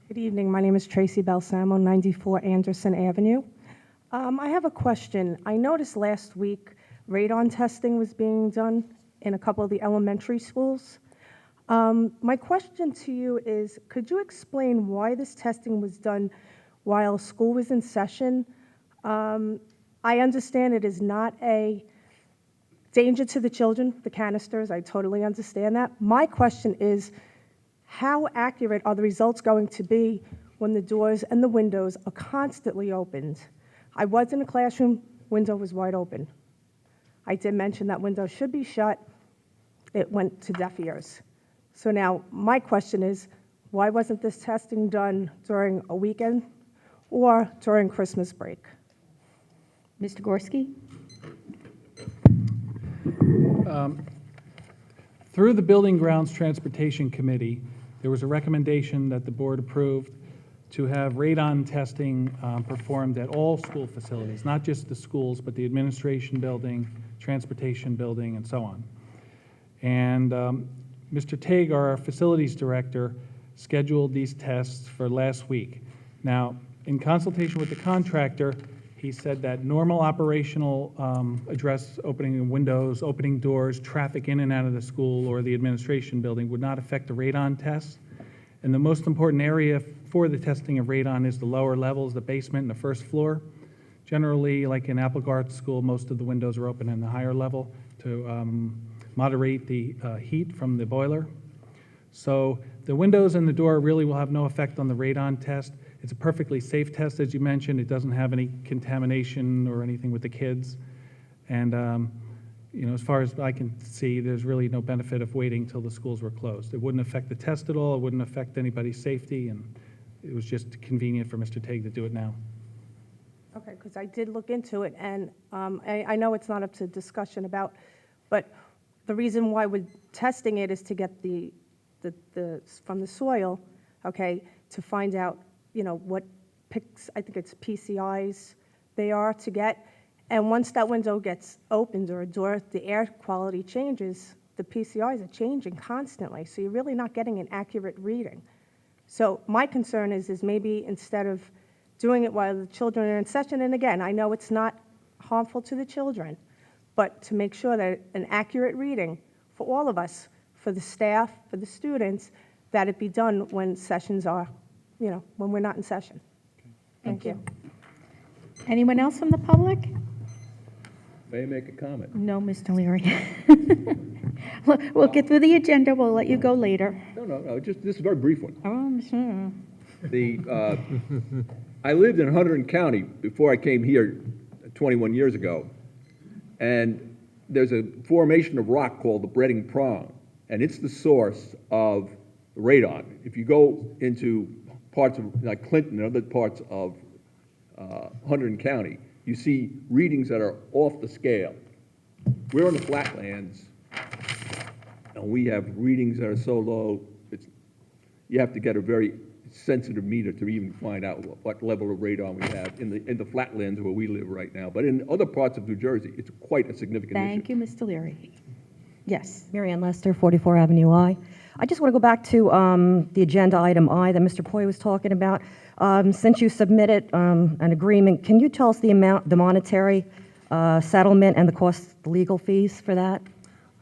Good evening. My name is Tracy Balsamo, 94 Anderson Avenue. I have a question. I noticed last week radon testing was being done in a couple of the elementary schools. My question to you is, could you explain why this testing was done while school was in session? I understand it is not a danger to the children, the canisters. I totally understand that. My question is, how accurate are the results going to be when the doors and the windows are constantly opened? I was in a classroom, window was wide open. I did mention that window should be shut. It went to deaf ears. So now my question is, why wasn't this testing done during a weekend or during Christmas break? Mr. Gorski? Through the Building Grounds Transportation Committee, there was a recommendation that the board approved to have radon testing performed at all school facilities, not just the schools, but the administration building, transportation building, and so on. And Mr. Tague, our facilities director, scheduled these tests for last week. Now, in consultation with the contractor, he said that normal operational address opening windows, opening doors, traffic in and out of the school or the administration building would not affect the radon test. And the most important area for the testing of radon is the lower levels, the basement and the first floor. Generally, like in Applegarth School, most of the windows are open in the higher level to moderate the heat from the boiler. So the windows and the door really will have no effect on the radon test. It's a perfectly safe test, as you mentioned. It doesn't have any contamination or anything with the kids. And, as far as I can see, there's really no benefit of waiting until the schools were closed. It wouldn't affect the test at all. It wouldn't affect anybody's safety, and it was just convenient for Mr. Tague to do it now. Okay, because I did look into it, and I know it's not up to discussion about, but the reason why we're testing it is to get the from the soil, okay, to find out, what I think it's PCIs they are to get. And once that window gets opened or a door, the air quality changes, the PCIs are changing constantly, so you're really not getting an accurate reading. So my concern is maybe instead of doing it while the children are in session, and again, I know it's not harmful to the children, but to make sure that an accurate reading for all of us, for the staff, for the students, that it be done when sessions are, when we're not in session. Thank you. Anyone else from the public? May I make a comment? No, Mr. Leary. We'll get through the agenda. We'll let you go later. No, just, this is a very brief one. Oh, sure. I lived in Hunterdon County before I came here 21 years ago, and there's a formation of rock called the Breading Prong, and it's the source of radon. If you go into parts of like Clinton and other parts of Hunterdon County, you see readings that are off the scale. We're in the flatlands, and we have readings that are so low, you have to get a very sensitive meter to even find out what level of radon we have in the flatlands where we live right now. But in other parts of New Jersey, it's quite a significant issue. Thank you, Mr. Leary. Yes. Mary Ann Lester, 44 Avenue I. I just want to go back to the agenda item I that Mr. Poy was talking about. Since you submitted an agreement, can you tell us the amount, the monetary settlement and the cost, the legal fees for that?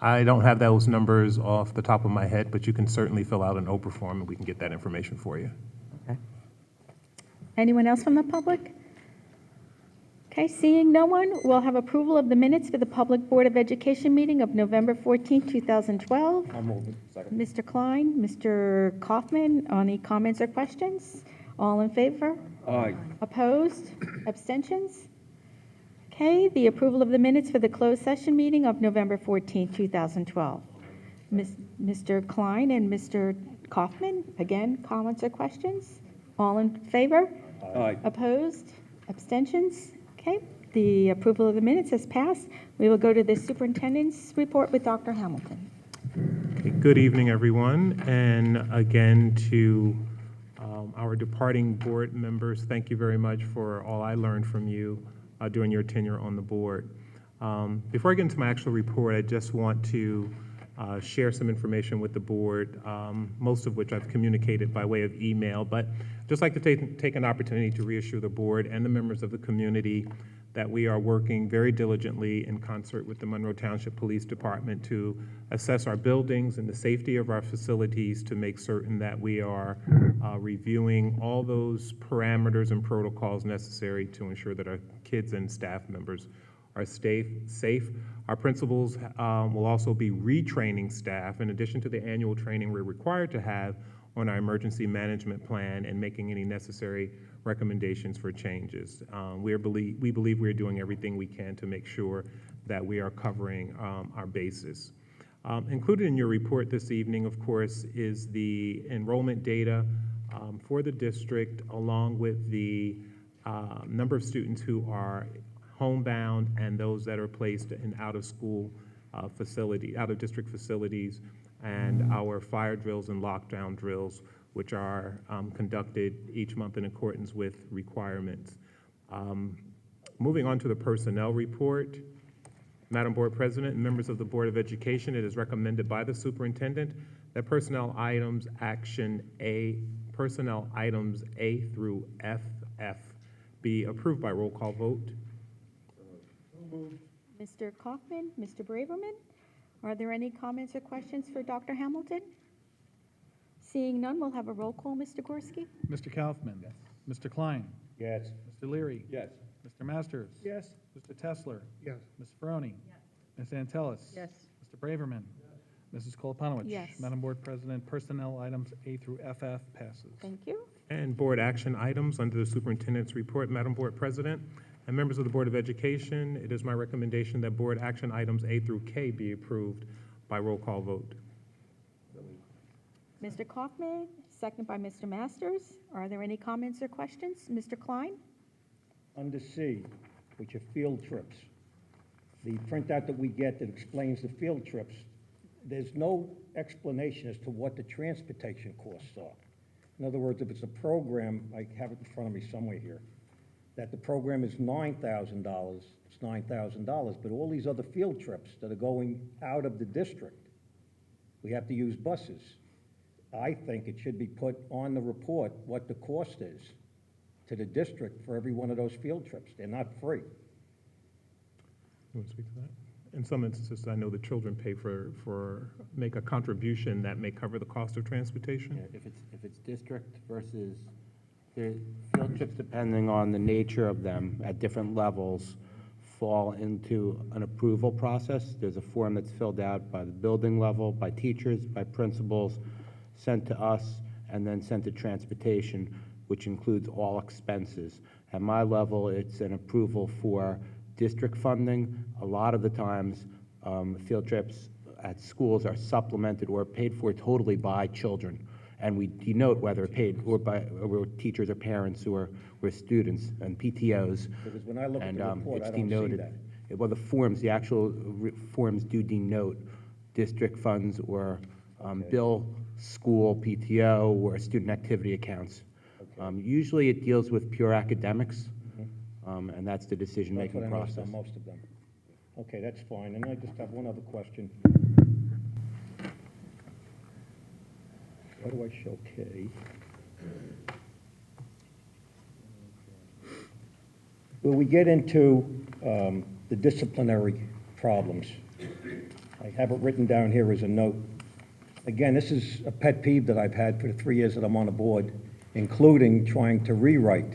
I don't have those numbers off the top of my head, but you can certainly fill out an Oprah form and we can get that information for you. Okay. Anyone else from the public? Okay, seeing no one, we'll have approval of the minutes for the Public Board of Education meeting of November 14, 2012. I'll move it. Second. Mr. Klein, Mr. Kaufman, any comments or questions? All in favor? Aye. Opposed? Abstentions? Okay, the approval of the minutes for the closed session meeting of November 14, 2012. Mr. Klein and Mr. Kaufman, again, comments or questions? All in favor? Aye. Opposed? Abstentions? Okay, the approval of the minutes has passed. We will go to the superintendent's report with Dr. Hamilton. Okay, good evening, everyone. And again, to our departing board members, thank you very much for all I learned from you during your tenure on the board. Before I get into my actual report, I just want to share some information with the board, most of which I've communicated by way of email, but just like to take an opportunity to reassure the board and the members of the community that we are working very diligently in concert with the Monroe Township Police Department to assess our buildings and the safety of our facilities to make certain that we are reviewing all those parameters and protocols necessary to ensure that our kids and staff members are safe. Our principals will also be retraining staff in addition to the annual training we're required to have on our emergency management plan and making any necessary recommendations for changes. We believe we're doing everything we can to make sure that we are covering our bases. Included in your report this evening, of course, is the enrollment data for the district, along with the number of students who are homebound and those that are placed in out-of-school out-of-district facilities, and our fire drills and lockdown drills, which are conducted each month in accordance with requirements. Moving on to the personnel report. Madam Board President and members of the Board of Education, it is recommended by the superintendent that personnel items A through FF be approved by roll call vote. Mr. Kaufman, Mr. Braverman, are there any comments or questions for Dr. Hamilton? Seeing none, we'll have a roll call. Mr. Gorski? Mr. Kaufman? Yes. Mr. Klein? Yes. Mr. Leary? Yes. Mr. Masters? Yes. Mr. Tesler? Yes. Ms. Ferroni? Ms. Antelis? Yes. Mr. Braverman? Mrs. Koloponowicz? Yes. Madam Board President, personnel items A through FF passes. Thank you. And board action items under the superintendent's report, Madam Board President, and members of the Board of Education, it is my recommendation that board action items A through K be approved by roll call vote. Mr. Kaufman, second by Mr. Masters. Are there any comments or questions? Mr. Klein? Under C, which are field trips, the printout that we get that explains the field trips, there's no explanation as to what the transportation costs are. In other words, if it's a program, I have it in front of me somewhere here, that the program is $9,000, it's $9,000, but all these other field trips that are going out of the district, we have to use buses. I think it should be put on the report what the cost is to the district for every one of those field trips. They're not free. You want to speak to that? In some instances, I know the children pay make a contribution that may cover the cost of transportation. Yeah, if it's district versus, the field trips, depending on the nature of them at different levels, fall into an approval process. There's a form that's filled out by the building level, by teachers, by principals, sent to us, and then sent to transportation, which includes all expenses. At my level, it's an approval for district funding. A lot of the times, field trips at schools are supplemented or paid for totally by children. And we denote whether paid or by or teachers or parents or students and PTOs. Because when I look at And the report, I it's don't see denoted. that. Well, the forms, the actual forms do denote district funds or bill school PTO or student activity accounts. Usually it deals with pure academics, and that's the decision-making That's what I noticed process. on most of them. Okay, that's fine. And I just have one other question. How do I show K? Well, we get into the disciplinary problems. I have it written down here as a note. Again, this is a pet peeve that I've had for the 3 years that I'm on the board, including trying to rewrite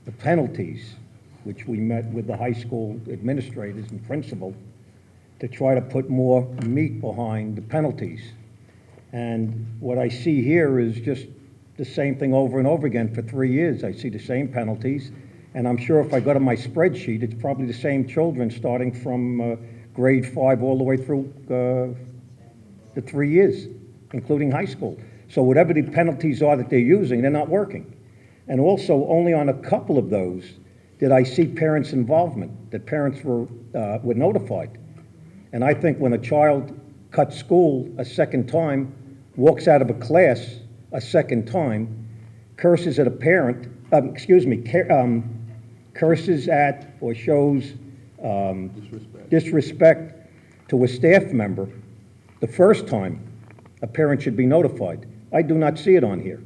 the penalties, which we met with the high school administrators and principal to try to put more meat behind the penalties. And what I see here is just the same thing over and over again for 3 years. I see the same penalties, and I'm sure if I go to my spreadsheet, it's probably the same children starting from grade 5 all the way through the 3 years, including high school. So whatever the penalties are that they're using, they're not working. And also, only on a couple of those did I see parents' involvement, that parents were notified. And I think when a child cuts school a second time, walks out of a class a second time, curses at a parent, curses at or shows disrespect to a staff member, the first time, a parent should be notified. I do not see it on here.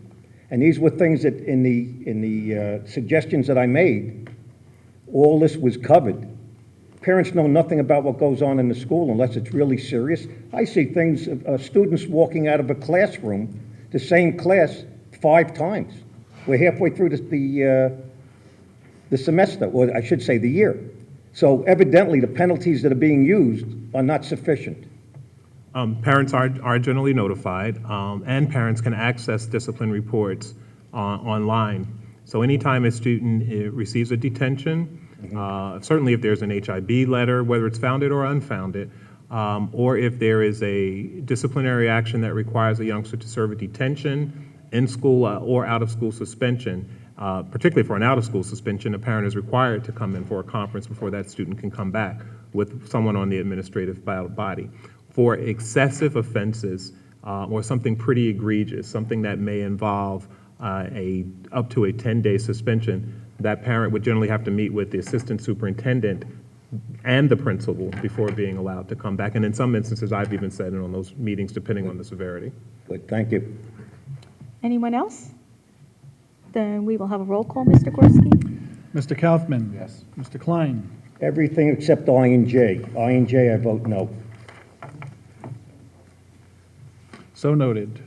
And these were things that in the suggestions that I made, all this was covered. Parents know nothing about what goes on in the school unless it's really serious. I see things, students walking out of a classroom, the same class, 5 times. We're halfway through the semester, or I should say the year. So evidently, the penalties that are being used are not sufficient. Parents are generally notified, and parents can access discipline reports online. So anytime a student receives a detention, certainly if there's an HIB letter, whether it's founded or unfounded, or if there is a disciplinary action that requires a youngster to serve a detention in school or out-of-school suspension, particularly for an out-of-school suspension, a parent is required to come in for a conference before that student can come back with someone on the administrative body. For excessive offenses or something pretty egregious, something that may involve up to a 10-day suspension, that parent would generally have to meet with the assistant superintendent and the principal before being allowed to come back. And in some instances, I've even sat in on those meetings depending on the severity. Good, thank you. Anyone else? Then we will have a roll call. Mr. Gorski? Mr. Kaufman? Yes. Mr. Klein? Everything except I and J. I and J, I vote no. So noted.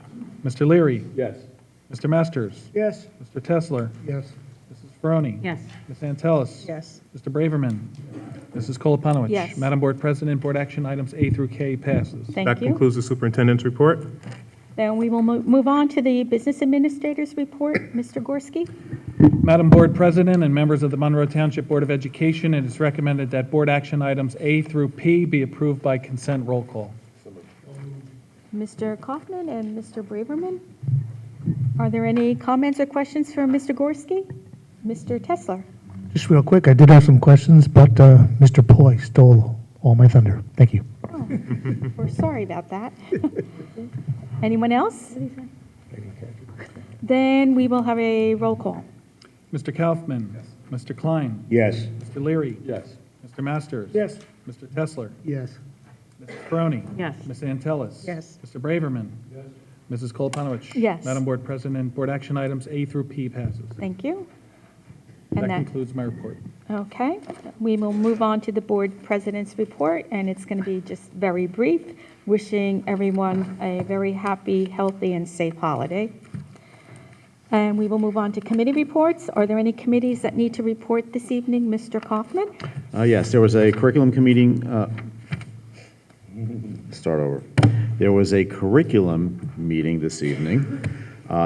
Mr. Leary? Yes. Mr. Masters? Yes. Mr. Tesler? Yes. Mrs. Barone? Yes. Ms. Antelis? Yes. Mr. Braverman? Mrs. Koloponowicz? Yes. Madam Board President, board action items A through K passes. That Thank you. concludes the superintendent's report. Then we will move on to the business administrator's report. Mr. Gorski? Madam Board President and members of the Monroe Township Board of Education, it is recommended that board action items A through P be approved by consent roll call. Mr. Kaufman and Mr. Braverman? Are there any comments or questions for Mr. Gorski? Mr. Tesler? Just real quick, I did have some questions, but Mr. Poi stole all my thunder. Thank you. Oh, we're sorry about that. Anyone else? Then we will have a roll call. Mr. Kaufman? Mr. Klein? Yes. Mr. Leary? Yes. Mr. Masters? Yes. Mr. Tesler? Yes. Mrs. Barone? Yes. Ms. Antelis? Yes. Mr. Braverman? Yes. Mrs. Koloponowicz? Yes. Madam Board President, board action items A through P passes. Thank you. That And that, concludes my report. okay. We will move on to the board president's report, and it's going to be just very brief, wishing everyone a very happy, healthy, and safe holiday. And we will move on to committee reports. Are there any committees that need to report this evening? Mr. Kaufman? Yes, there was a curriculum meeting. Start over. There was a curriculum meeting this evening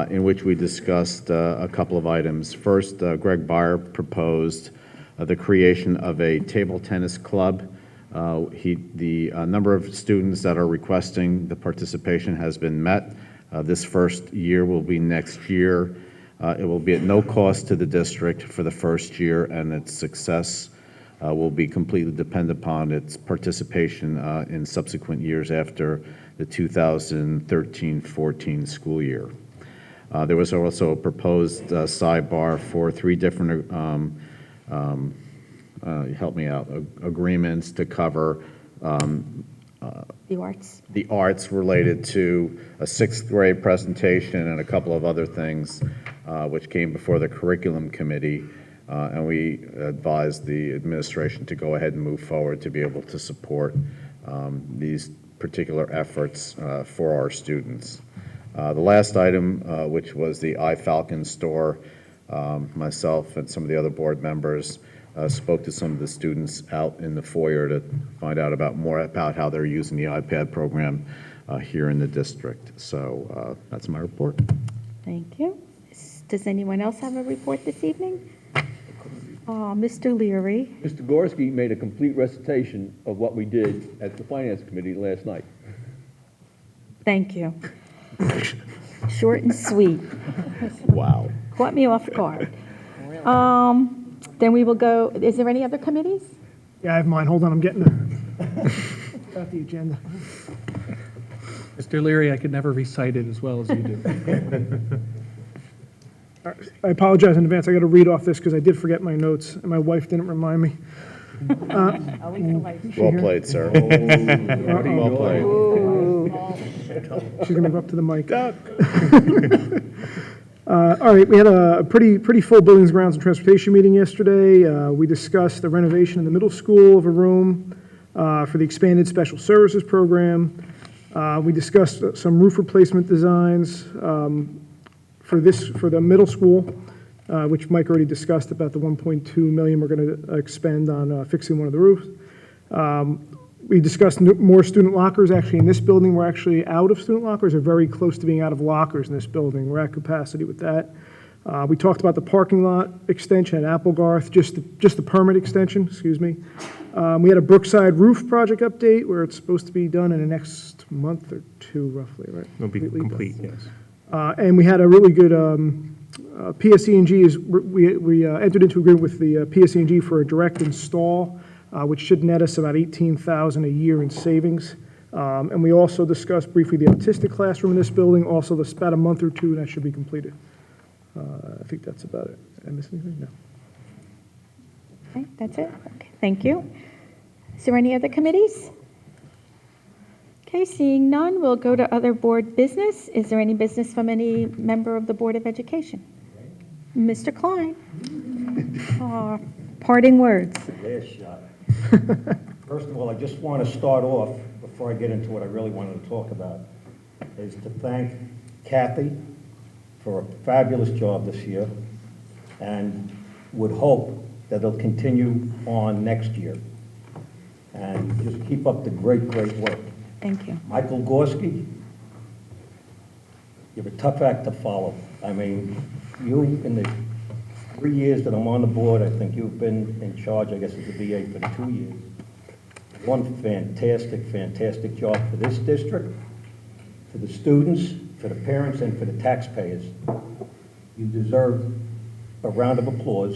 in which we discussed a couple of items. First, Greg Beyer proposed the creation of a table tennis club. The number of students that are requesting the participation has been met. This first year will be next year. It will be at no cost to the district for the first year, and its success will be completely dependent upon its participation in subsequent years after the 2013-14 school year. There was also a proposed sidebar for 3 different, help me out, agreements to cover The arts related to a 6th grade presentation and a couple of other things which came before the curriculum committee. And we advised the administration to go ahead and move forward to be able to support these particular efforts for our students. The last item, which was the iFalcon store, myself and some of the other board members spoke to some of the students out in the foyer to find out more about how they're using the iPad program here in the district. So that's my report. Thank you. Does anyone else have a report this evening? Mr. Leary? Mr. Gorski made a complete recitation of what we did at the Finance Committee last night. Thank you. Short and sweet. Wow. Caught me off guard. Then we will go, is there any other committees? Yeah, I have mine. Hold on, I'm getting got the agenda. Mr. Leary, I could never recite it as well as you do. I apologize in advance. I got to read off this because I did forget my notes, and my wife didn't remind me. Well played, sir. Well played. She's going to go up to the mic. All right, we had a pretty full Buildings, Grounds, and Transportation meeting yesterday. We discussed the renovation in the middle school of a room for the expanded special services program. We discussed some roof replacement designs for the middle school, which Mike already discussed about the $1.2 million we're going to expend on fixing one of the roofs. We discussed more student lockers. Actually, in this building, we're actually out of student lockers, or very close to being out of lockers in this building. We're at capacity with that. We talked about the parking lot extension at Applegarth, just the permit extension, excuse me. We had a Brookside roof project update where it's supposed to be done in the next month or 2, roughly, right? It'll be complete, yes. And we had a really good PSE&G. We entered into agreement with the PSE&G for a direct install, which should net us about $18,000 a year in savings. And we also discussed briefly the autistic classroom in this building. Also, that's about a month or 2, and that should be completed. I think that's about it. Did I miss anything? No. Okay, that's it. Okay, thank you. Is there any other committees? Okay, seeing none, we'll go to other board business. Is there any business from any member of the Board of Education? Mr. Klein. Parting words. Last shot. First of all, I just want to start off, before I get into what I really wanted to talk about, is to thank Kathy for a fabulous job this year, and would hope that it'll continue on next year. And just keep up the great, great work. Thank you. Michael Gorski, you're a tough act to follow. I mean, you, in the 3 years that I'm on the board, I think you've been in charge, I guess, as the BA for the 2 years. One fantastic, fantastic job for this district, for the students, for the parents, and for the taxpayers. You deserve a round of applause.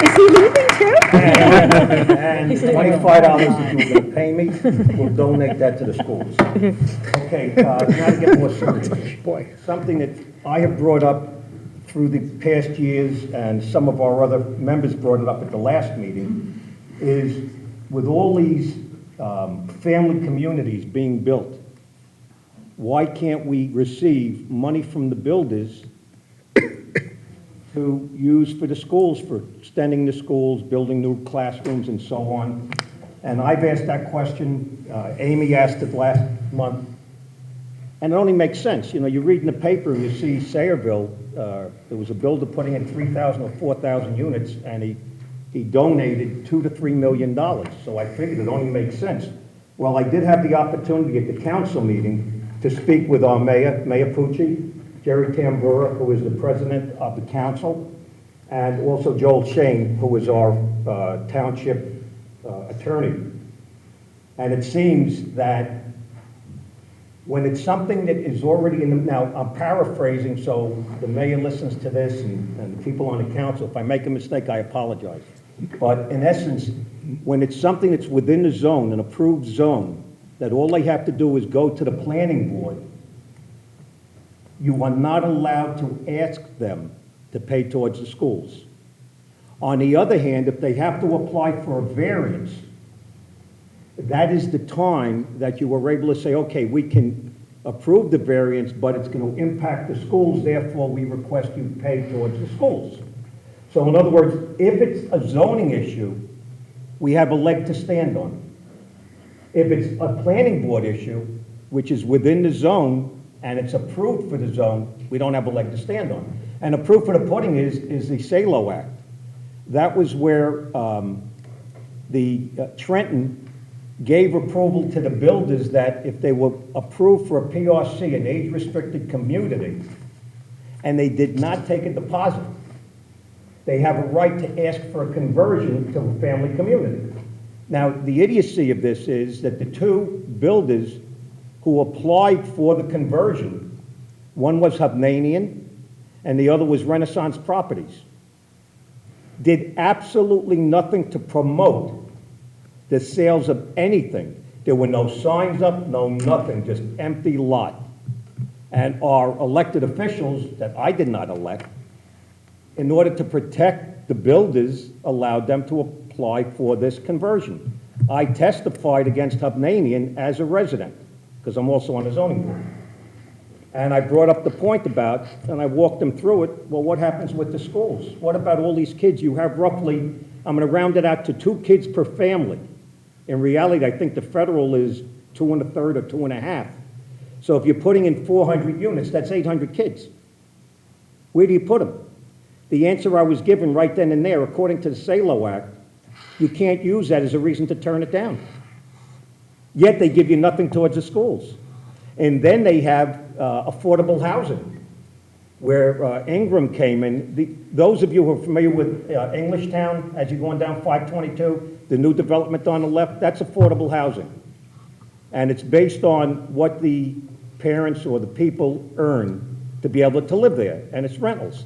Is he leaving too? And $25 that you were going to pay me, we'll donate that to the schools. Okay, now to get more serious. Boy, something that I have brought up through the past years, and some of our other members brought it up at the last meeting, is with all these family communities being built, why can't we receive money from the builders to use for the schools, for extending the schools, building new classrooms, and so on? And I've asked that question. Amy asked it last month. And it only makes sense. You know, you read in the paper and you see Sayreville, there was a builder putting in 3,000 or 4,000 units, and he donated $2 to $3 million. So I figured it only makes sense. Well, I did have the opportunity at the council meeting to speak with our mayor, Mayor Pucci, Jerry Tambura, who is the president of the council, and also Joel Shane, who is our township attorney. And it seems that when it's something that is already in the, now I'm paraphrasing, so the mayor listens to this and the people on the council, if I make a mistake, I apologize. But in essence, when it's something that's within the zone, an approved zone, that all they have to do is go to the planning board, you are not allowed to ask them to pay towards the schools. On the other hand, if they have to apply for a variance, that is the time that you were able to say, okay, we can approve the variance, but it's going to impact the schools, therefore we request you pay towards the schools. So in other words, if it's a zoning issue, we have a leg to stand on. If it's a planning board issue, which is within the zone, and it's approved for the zone, we don't have a leg to stand on. And the proof of the pudding is the SALO Act. That was where Trenton gave approval to the builders that if they were approved for a PRC, an age-restricted community, and they did not take a deposit, they have a right to ask for a conversion to a family community. Now, the idiocy of this is that the two builders who applied for the conversion, one was Hovnanian and the other was Renaissance Properties, did absolutely nothing to promote the sales of anything. There were no signs up, no nothing, just empty lot. And our elected officials, that I did not elect, in order to protect the builders, allowed them to apply for this conversion. I testified against Hovnanian as a resident, because I'm also on the zoning board. And I brought up the point about, and I walked them through it, well, what happens with the schools? What about all these kids? You have roughly, I'm going to round it out to 2 kids per family. In reality, I think the federal is 2 1/3 or 2 1/2. So if you're putting in 400 units, that's 800 kids. Where do you put them? The answer I was given right then and there, according to the SALO Act, you can't use that as a reason to turn it down. Yet they give you nothing towards the schools. And then they have affordable housing, where Ingram came in. Those of you who are familiar with Englishtown, as you're going down 522, the new development on the left, that's affordable housing. And it's based on what the parents or the people earn to be able to live there, and it's rentals.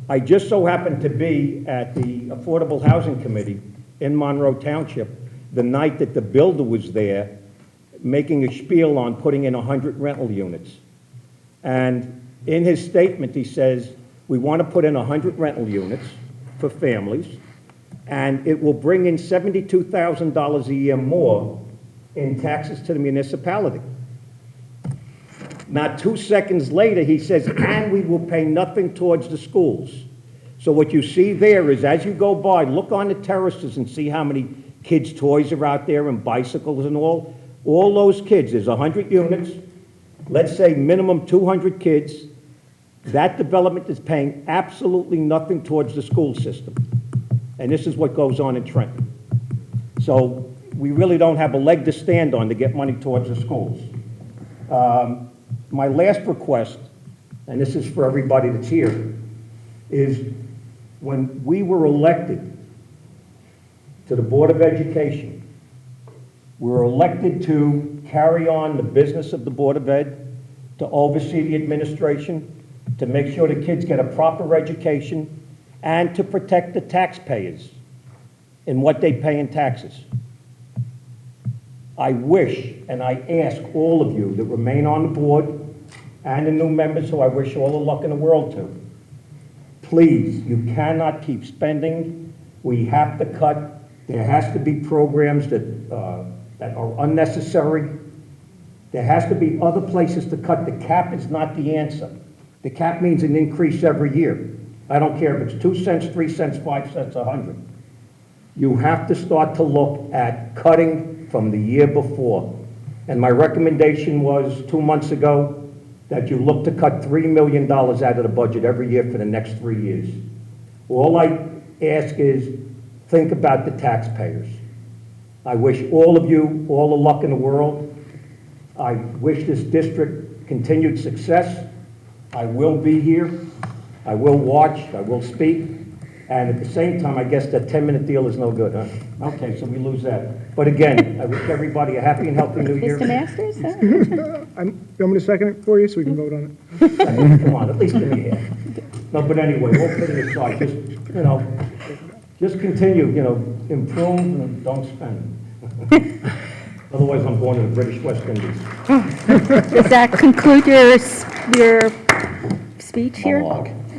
I just so happened to be at the Affordable Housing Committee in Monroe Township the night that the builder was there making a spiel on putting in 100 rental units. And in his statement, he says, we want to put in 100 rental units for families, and it will bring in $72,000 a year more in taxes to the municipality. Not 2 seconds later, he says, and we will pay nothing towards the schools. So what you see there is, as you go by, look on the terraces and see how many kids' toys are out there and bicycles and all. All those kids, there's 100 units, let's say minimum 200 kids, That development is paying absolutely nothing towards the school system. And this is what goes on in Trenton. So we really don't have a leg to stand on to get money towards the schools. My last request, and this is for everybody that's here, is when we were elected to the Board of Education, we were elected to carry on the business of the Board of Ed, to oversee the administration, to make sure the kids get a proper education, and to protect the taxpayers in what they pay in taxes. I wish, and I ask all of you that remain on the board, and the new members who I wish all the luck in the world to, please, you cannot keep spending. We have to cut. There has to be programs that are unnecessary. There has to be other places to cut. The cap is not the answer. The cap means an increase every year. I don't care if it's 2 cents, 3 cents, 5 cents, 100. You have to start to look at cutting from the year before. And my recommendation was 2 months ago that you look to cut $3 million out of the budget every year for the next 3 years. All I ask is think about the taxpayers. I wish all of you all the luck in the world. I wish this district continued success. I will be here. I will watch. I will speak. And at the same time, I guess that 10-minute deal is no good, huh? Okay, so we lose that. But again, I wish everybody a happy and healthy new year. Mr. Masters? You want me to second it for you so we can vote on it? Come on, at least give me a hand. No, but anyway, all kidding aside, just continue, improve and don't spend. Otherwise, I'm going to the British West Indies. Does that conclude your speech here?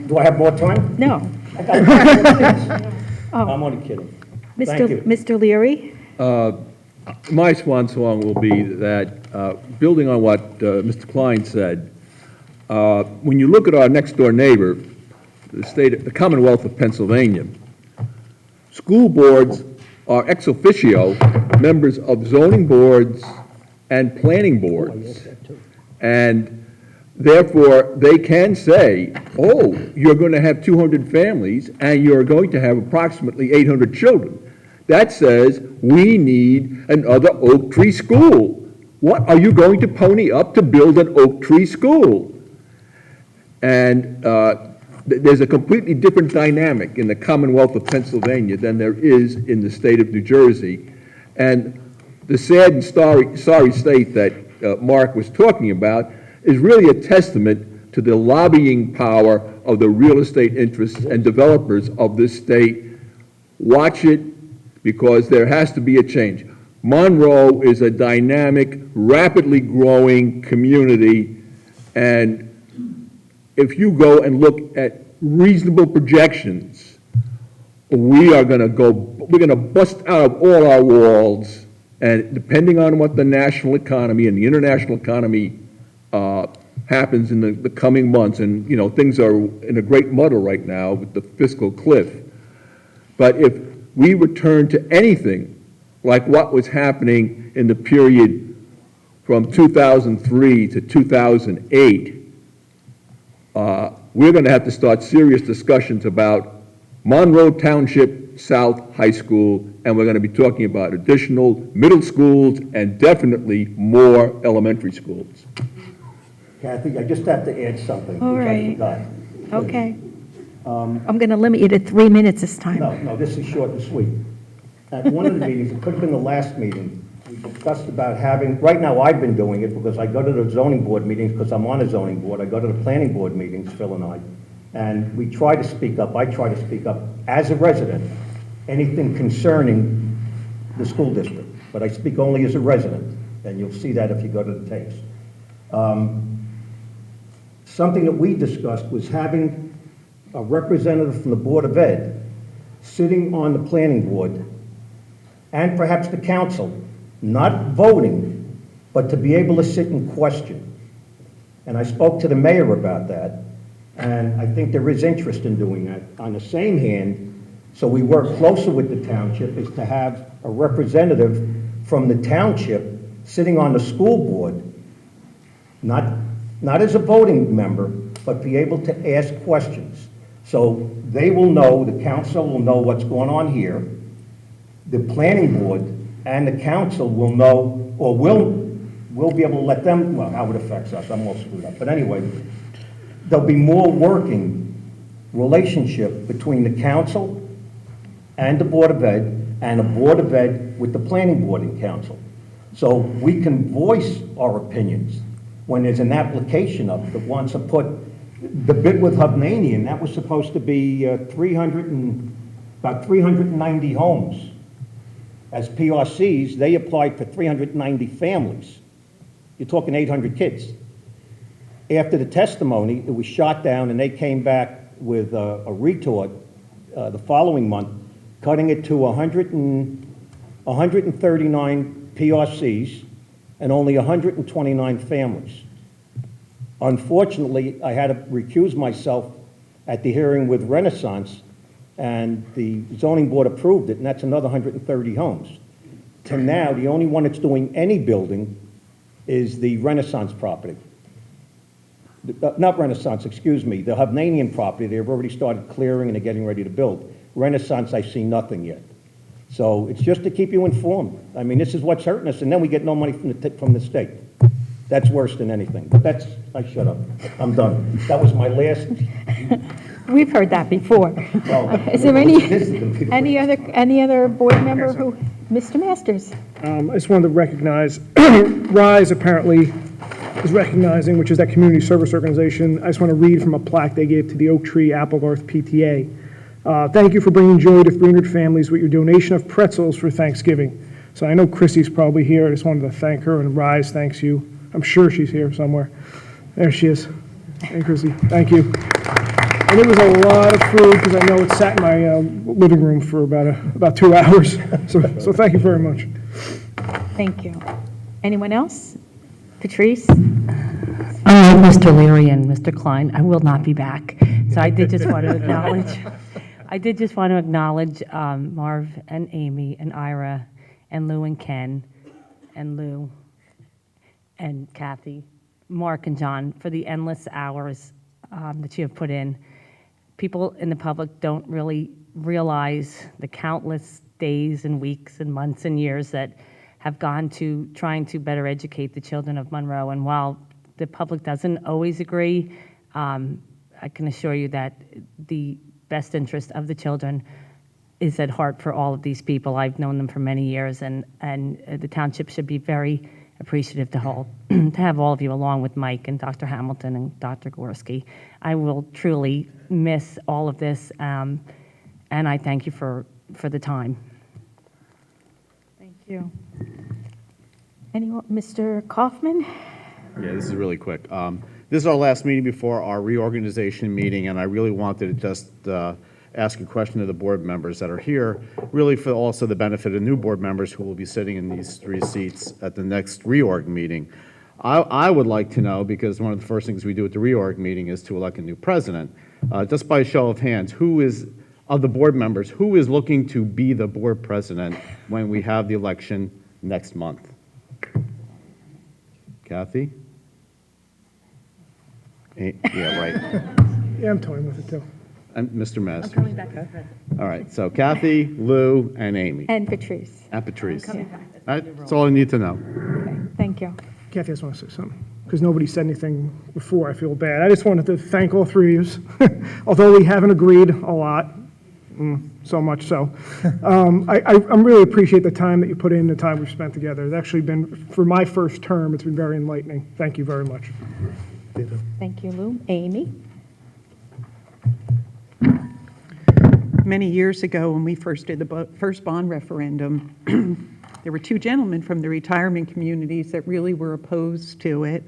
Do I have more time? No. I got 5 minutes. I'm only kidding. Thank you. Mr. Leary? My swan song will be that, building on what Mr. Klein said, when you look at our next-door neighbor, the Commonwealth of Pennsylvania, school boards are ex officio members of zoning boards and planning boards. And therefore, they can say, oh, you're going to have 200 families and you're going to have approximately 800 children. That says we need another Oak Tree school. What are you going to pony up to build an Oak Tree school? And there's a completely different dynamic in the Commonwealth of Pennsylvania than there is in the state of New Jersey. And the sad and sorry state that Mark was talking about is really a testament to the lobbying power of the real estate interests and developers of this state. Watch it, because there has to be a change. Monroe is a dynamic, rapidly growing community, and if you go and look at reasonable projections, we're going to bust out of all our walls, and depending on what the national economy and the international economy happens in the coming months, and things are in a great muddle right now with the fiscal cliff. But if we return to anything like what was happening in the period from 2003 to 2008, we're going to have to start serious discussions about Monroe Township South High School, and we're going to be talking about additional middle schools and definitely more elementary schools. Kathy, I just have to add something, All which I right. forgot. Okay. I'm going to limit you to 3 minutes this time. No, this is short and sweet. At one of the meetings, it could have been the last meeting, we discussed about having, right now I've been doing it because I go to the zoning board meetings because I'm on a zoning board. I go to the planning board meetings, Phil and I, and we try to speak up. I try to speak up as a resident, anything concerning the school district. But I speak only as a resident, and you'll see that if you go to the tapes. Something that we discussed was having a representative from the Board of Ed sitting on the planning board and perhaps the council, not voting, but to be able to sit and question. And I spoke to the mayor about that, and I think there is interest in doing that. On the same hand, so we work closer with the township, is to have a representative from the township sitting on the school board, not as a voting member, but be able to ask questions. So they will know, the council will know what's going on here, the planning board and the council will know, or will be able to let them, well, how it affects us, I'm all screwed up. But anyway, there'll be more working relationship between the council and the Board of Ed, and a Board of Ed with the planning board and council. So we can voice our opinions when there's an application up that wants to put the bit with Hovnanian, that was supposed to be about 390 homes. As PRCs, they applied for 390 families. You're talking 800 kids. After the testimony, it was shot down, and they came back with a retort the following month, cutting it to 139 PRCs and only 129 families. Unfortunately, I had to recuse myself at the hearing with Renaissance, and the zoning board approved it, and that's another 130 homes. To now, the only one that's doing any building is the Renaissance property. Not Renaissance, excuse me, the Hovnanian property. They've already started clearing and they're getting ready to build. Renaissance, I see nothing yet. So it's just to keep you informed. I mean, this is what's hurting us, and then we get no money from the state. That's worse than anything. But that's, I shut up. I'm done. That was my last. We've heard that before. Well, Is there any other board member who, Mr. Masters? I just wanted to recognize, RISE apparently is recognizing, which is that community service organization. I just want to read from a plaque they gave to the Oak Tree Applegarth PTA. Thank you for bringing joy to 300 families with your donation of pretzels for Thanksgiving. So I know Chrissy's probably here. I just wanted to thank her, and RISE thanks you. I'm sure she's here somewhere. There she is. Hey, Chrissy, thank you. And it was a lot of food, because I know it sat in my living room for about 2 hours. So thank you very much. Thank you. Anyone else? Patrice? Mr. Leary and Mr. Klein, I will not be back. So I did just want to acknowledge, Marv and Amy and Ira and Lou and Ken and Lou and Kathy, Mark and John, for the endless hours that you have put in. People in the public don't really realize the countless days and weeks and months and years that have gone to trying to better educate the children of Monroe. And while the public doesn't always agree, I can assure you that the best interest of the children is at heart for all of these people. I've known them for many years, and the township should be very appreciative to have all of you, along with Mike and Dr. Hamilton and Dr. Gorski. I will truly miss all of this, and I thank you for the time. Thank you. Anyone, Mr. Kaufman? Yeah, this is really quick. This is our last meeting before our reorganization meeting, and I really wanted to just ask a question to the board members that are here, really for also the benefit of new board members who will be sitting in these 3 seats at the next reorg meeting. I would like to know, because one of the first things we do at the reorg meeting is to elect a new president, just by a show of hands, who is, of the board members, who is looking to be the board president when we have the election next month? Kathy? Yeah, right. Yeah, I'm toying with it too. And Mr. Masters. All right, so Kathy, Lou, and Amy. And Patrice. And Patrice. That's all I need to know. Okay, thank you. Kathy, I just want to say something, because nobody said anything before. I feel bad. I just wanted to thank all 3 of you, although we haven't agreed a lot, so much so. I really appreciate the time that you put in, the time we've spent together. It's actually been, for my first term, it's been very enlightening. Thank you very much. Thank you, Lou. Amy? Many years ago, when we first did the first bond referendum, there were 2 gentlemen from the retirement communities that really were opposed to it,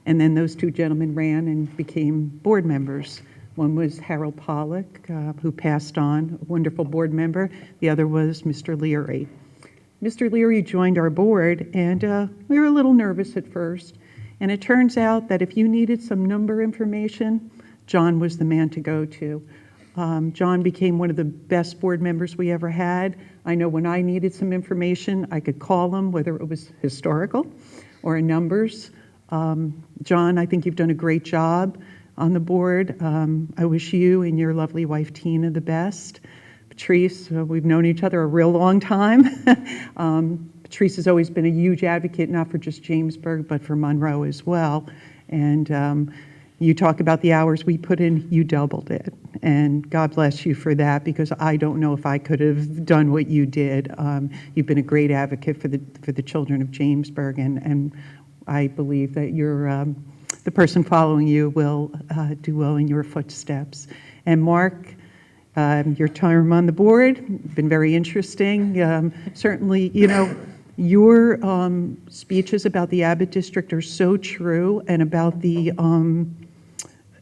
and then those 2 gentlemen ran and became board members. One was Harold Pollack, who passed on, a wonderful board member. The other was Mr. Leary. Mr. Leary joined our board, and we were a little nervous at first. And it turns out that if you needed some number information, John was the man to go to. John became one of the best board members we ever had. I know when I needed some information, I could call him, whether it was historical or in numbers. John, I think you've done a great job. on the board. I wish you and your lovely wife Tina the best. Patrice, we've known each other a real long time. Patrice has always been a huge advocate, not for just Jamesburg, but for Monroe as well. And you talk about the hours we put in, you doubled it. And God bless you for that, because I don't know if I could have done what you did. You've been a great advocate for the children of Jamesburg, and I believe that you're, the person following you will do well in your footsteps. And Mark, your term on the board, been very interesting. Certainly, you know, your speeches about the Abbott District are so true, and about the,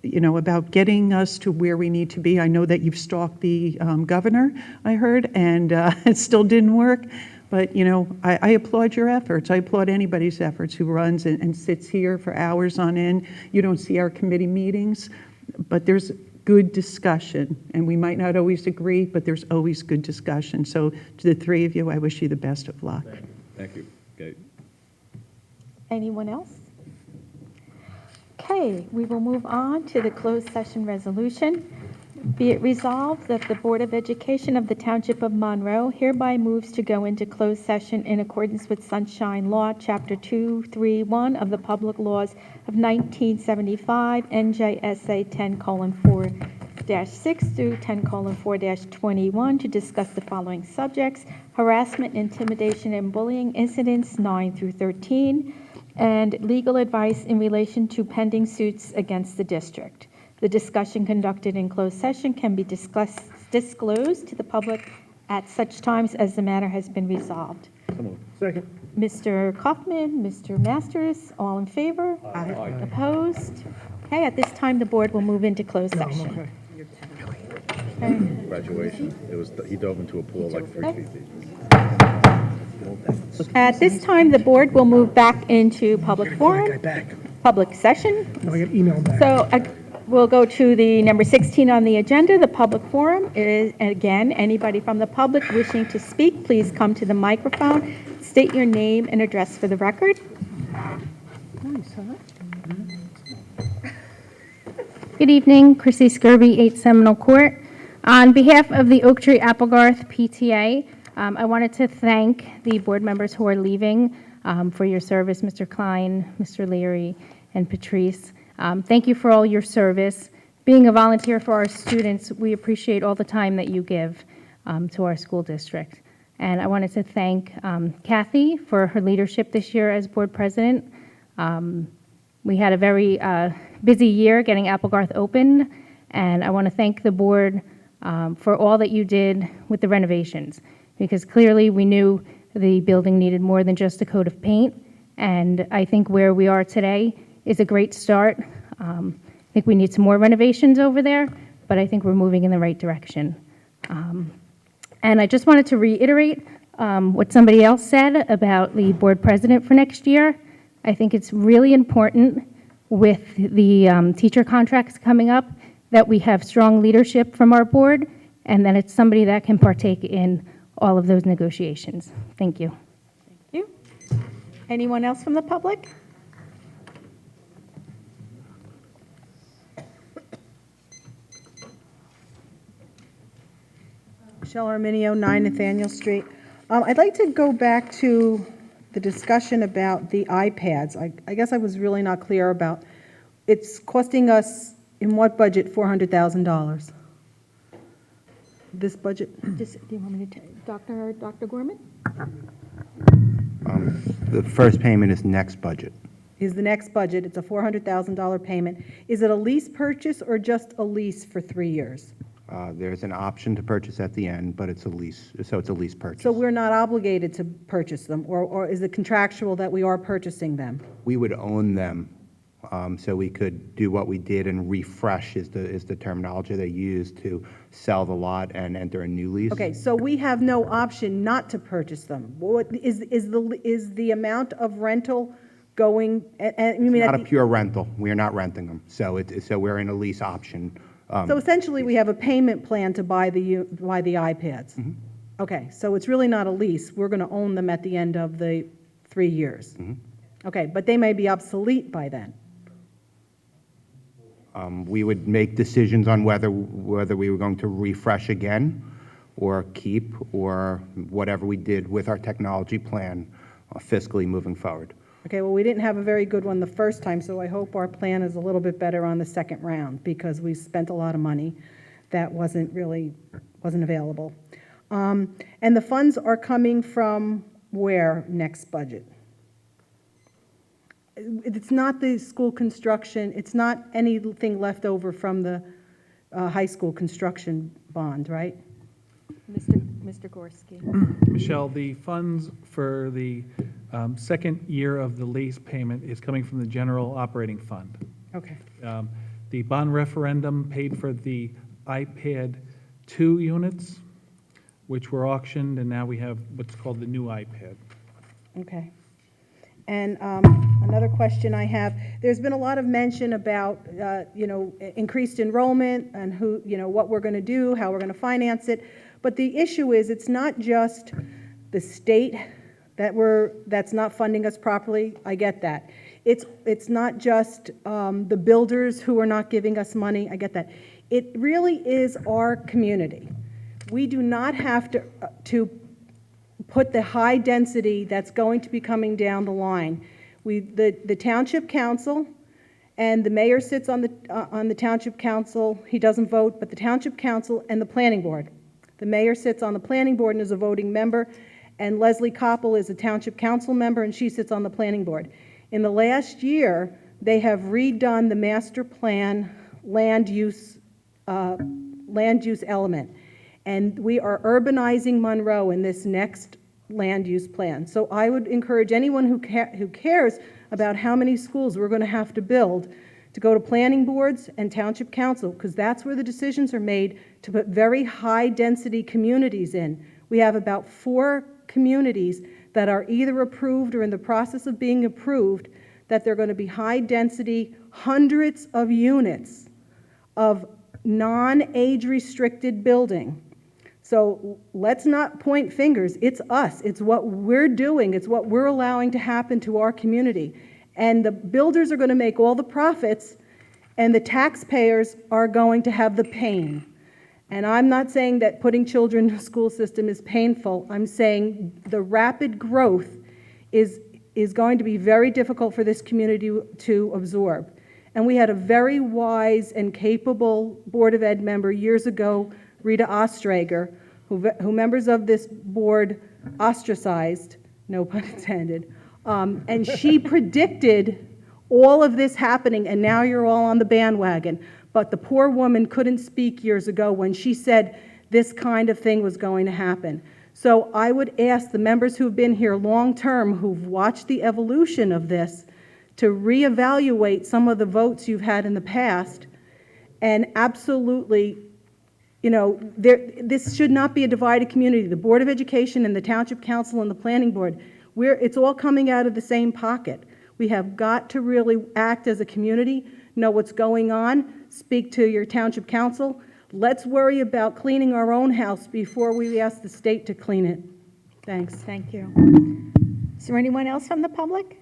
you know, about getting us to where we need to be. I know that you've stalked the governor, I heard, and it still didn't work. But, you know, I applaud your efforts. I applaud anybody's efforts who runs and sits here for hours on end. You don't see our committee meetings, but there's good discussion. And we might not always agree, but there's always good discussion. So to the three of you, I wish you the best of luck. Thank you. Okay. Anyone else? Okay, we will move on to the closed session resolution. Be it resolved that the Board of Education of the Township of Monroe hereby moves to go into closed session in accordance with Sunshine Law, Chapter 231 of the Public Laws of 1975, NJSA 10:4-6 through 10:4-21, to discuss the following subjects: harassment, intimidation, and bullying incidents 9 through 13, and legal advice in relation to pending suits against the district. The discussion conducted in closed session can be disclosed to the public at such times as the matter has been resolved. Second. Mr. Kaufman, Mr. Masters, all in favor? Aye. Opposed? Okay, at this time, the board will move into closed session. Okay. Graduation. He dove into a pool like 3 feet deep. At this time, the board will move back into public forum, public session. No, I got email back. So we'll go to the number 16 on the agenda, the public forum. Is, again, anybody from the public wishing to speak, please come to the microphone, state your name and address for the record. Good evening, Chrissy Skirby, 8 Seminole Court. On behalf of the Oak Tree Applegarth PTA, I wanted to thank the board members who are leaving for your service, Mr. Klein, Mr. Leary, and Patrice. Thank you for all your service. Being a volunteer for our students, we appreciate all the time that you give to our school district. And I wanted to thank Kathy for her leadership this year as board president. We had a very busy year getting Applegarth open, and I want to thank the board for all that you did with the renovations, because clearly we knew the building needed more than just a coat of paint, and I think where we are today is a great start. I think we need some more renovations over there, but I think we're moving in the right direction. And I just wanted to reiterate what somebody else said about the board president for next year. I think it's really important with the teacher contracts coming up that we have strong leadership from our board, and that it's somebody that can partake in all of those negotiations. Thank you. Thank you. Anyone else from the public? Michelle Arminio, 9 Nathaniel Street. I'd like to go back to the discussion about the iPads. I guess I was really not clear about, it's costing us, in what budget, $400,000? This budget? Do you want me to Dr. Gorman? The first payment is next budget. Is the next budget, it's a $400,000 payment. Is it a lease purchase or just a lease for 3 years? There's an option to purchase at the end, but it's a lease, so it's a lease purchase. So we're not obligated to purchase them, or is it contractual that we are purchasing them? We would own them, so we could do what we did and refresh is the terminology they use to sell the lot and enter a new lease. Okay, so we have no option not to purchase them. What is the amount of rental going? And you mean It's not a pure rental. We are not renting them, so we're in a lease option. So essentially, we have a payment plan to buy the iPads. Mm-hmm. Okay, so it's really not a lease. We're going to own them at the end of the 3 years. Mm-hmm. Okay, but they may be obsolete by then. We would make decisions on whether we were going to refresh again or keep or whatever we did with our technology plan fiscally moving forward. Okay, well, we didn't have a very good one the first time, so I hope our plan is a little bit better on the second round, because we spent a lot of money that wasn't available. And the funds are coming from where next budget? It's not the school construction, it's not anything left over from the high school construction bond, right? Mr. Gorski. Michelle, the funds for the second year of the lease payment is coming from the general operating fund. Okay. The bond referendum paid for the iPad 2 units, which were auctioned, and now we have what's called the new iPad. Okay. And another question I have, there's been a lot of mention about, increased enrollment and what we're going to do, how we're going to finance it. But the issue is, it's not just the state that's not funding us properly. I get that. It's not just the builders who are not giving us money. I get that. It really is our community. We do not have to put the high density that's going to be coming down the line. The township council, and the mayor sits on the township council. He doesn't vote, but the township council and the planning board. The mayor sits on the planning board and is a voting member, and Leslie Koppel is a township council member, and she sits on the planning board. In the last year, they have redone the master plan land use element. And we are urbanizing Monroe in this next land use plan. So I would encourage anyone who cares about how many schools we're going to have to build to go to planning boards and township council, because that's where the decisions are made to put very high density communities in. We have about 4 communities that are either approved or in the process of being approved, that they're going to be high density, hundreds of units of non-age restricted building. So let's not point fingers. It's us. It's what we're doing. It's what we're allowing to happen to our community. And the builders are going to make all the profits, and the taxpayers are going to have the pain. And I'm not saying that putting children in the school system is painful. I'm saying the rapid growth is going to be very difficult for this community to absorb. And we had a very wise and capable Board of Ed member years ago, Rita Ostrager, who members of this board ostracized, no pun intended, and she predicted all of this happening, and now you're all on the bandwagon. But the poor woman couldn't speak years ago when she said this kind of thing was going to happen. So I would ask the members who've been here long-term, who've watched the evolution of this, to reevaluate some of the votes you've had in the past, and absolutely, this should not be a divided community. The Board of Education and the Township Council and the Planning Board, it's all coming out of the same pocket. We have got to really act as a community, know what's going on, speak to your Township Council. Let's worry about cleaning our own house before we ask the state to clean it. Thanks. Thank you. Is there anyone else from the public?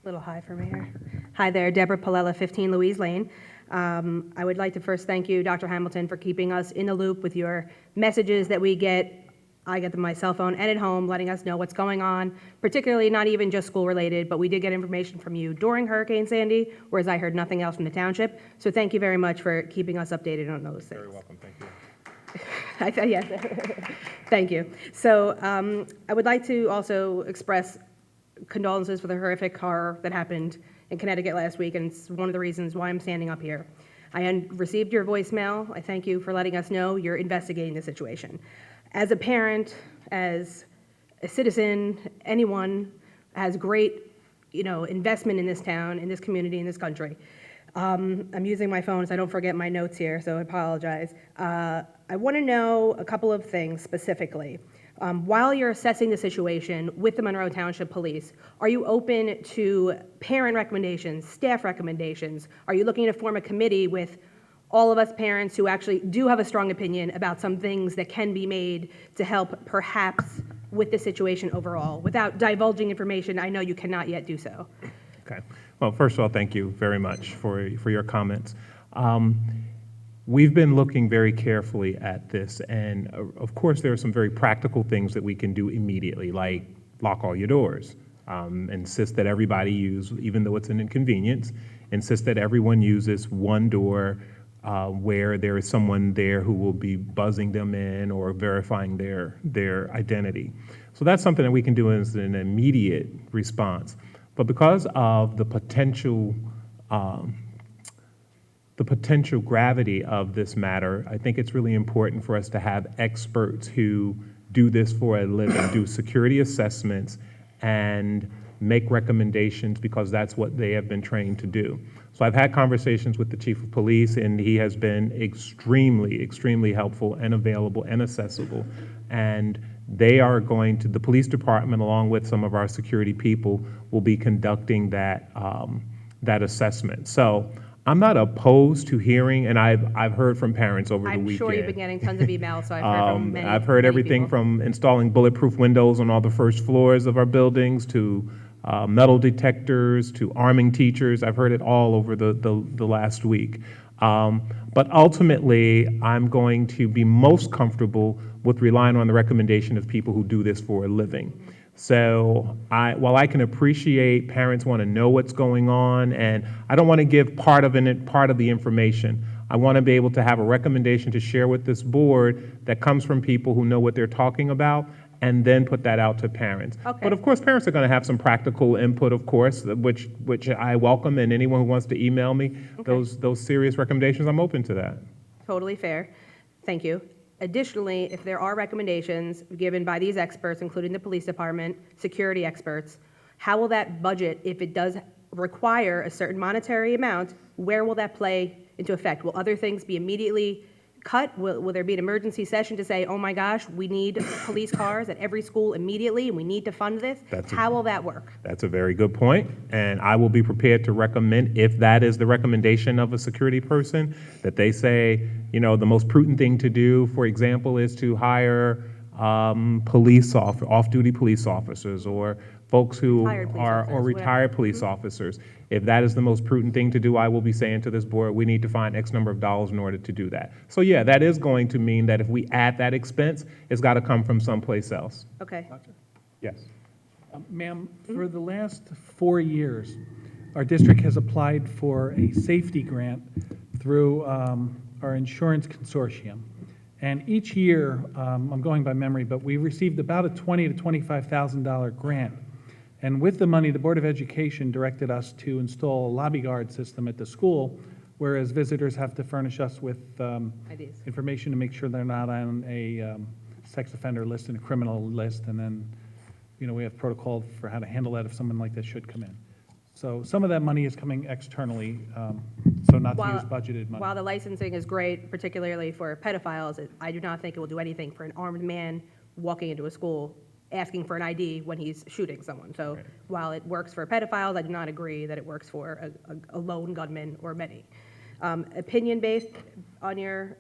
Little hi for me here. Hi there, Deborah Palella, 15 Louise Lane. I would like to first thank you, Dr. Hamilton, for keeping us in the loop with your messages that we get. I get them on my cell phone and at home, letting us know what's going on, particularly not even just school related, but we did get information from you during Hurricane Sandy, whereas I heard nothing else from the township. So thank you very much for keeping us updated on those things. Very welcome, thank you. Yes, thank you. So I would like to also express condolences for the horrific horror that happened in Connecticut last week, and it's one of the reasons why I'm standing up here. I received your voicemail. I thank you for letting us know you're investigating the situation. As a parent, as a citizen, anyone has great, investment in this town, in this community, in this country. I'm using my phone so I don't forget my notes here, so I apologize. I want to know a couple of things specifically. While you're assessing the situation with the Monroe Township Police, are you open to parent recommendations, staff recommendations? Are you looking to form a committee with all of us parents who actually do have a strong opinion about some things that can be made to help perhaps with the situation overall. Without divulging information, I know you cannot yet do so. Okay. Well, first of all, thank you very much for your comments. We've been looking very carefully at this, and of course, there are some very practical things that we can do immediately, like lock all your doors, insist that everybody use, even though it's an inconvenience, insist that everyone uses one door where there is someone there who will be buzzing them in or verifying their identity. So that's something that we can do as an immediate response. But because of the potential gravity of this matter, I think it's really important for us to have experts who do this for a living, do security assessments, and make recommendations because that's what they have been trained to do. So I've had conversations with the chief of police, and he has been extremely, extremely helpful and available and accessible. And they are going to, the police department, along with some of our security people, will be conducting that, that assessment. So I'm not opposed to hearing, and I've heard from parents over the weekend. I'm sure you've been getting tons of emails, so I've heard from many. I've heard everything from installing bulletproof windows on all the first floors of our buildings to metal detectors to arming teachers. I've heard it all over the last week. But ultimately, I'm going to be most comfortable with relying on the recommendation of people who do this for a living. So while I can appreciate parents want to know what's going on, and I don't want to give part of the information, I want to be able to have a recommendation to share with this board that comes from people who know what they're talking about, and then put that out to parents. Okay. But of course, parents are going to have some practical input, of course, which I welcome, and anyone who wants to email me those serious recommendations, I'm open to that. Totally fair. Thank you. Additionally, if there are recommendations given by these experts, including the police department, security experts, how will that budget, if it does require a certain monetary amount, where will that play into effect? Will other things be immediately cut? Will there be an emergency session to say, oh my gosh, we need police cars at every school immediately and we need to fund this? How will that work? That's a very good point, and I will be prepared to recommend, if that is the recommendation of a security person, that they say, you know, the most prudent thing to do, for example, is to hire off-duty police officers or folks who are retired police officers. If that is the most prudent thing to do, I will be saying to this board, we need to find X number of dollars in order to do that. So yeah, that is going to mean that if we add that expense, it's got to come from someplace else. Okay. Yes. Ma'am, for the last 4 years, our district has applied for a safety grant through our insurance consortium. And each year, I'm going by memory, but we received about a $20,000 to $25,000 grant. And with the money, the Board of Education directed us to install a lobby guard system at the school, whereas visitors have to furnish us with information to make sure they're not on a sex offender list and a criminal list. And then, you know, we have protocol for how to handle that if someone like this should come in. So some of that money is coming externally, so not to use budgeted money. While the licensing is great, particularly for pedophiles, I do not think it will do anything for an armed man walking into a school asking for an ID when he's shooting someone. So while it works for pedophiles, I do not agree that it works for a lone gunman or many. Opinion-based on your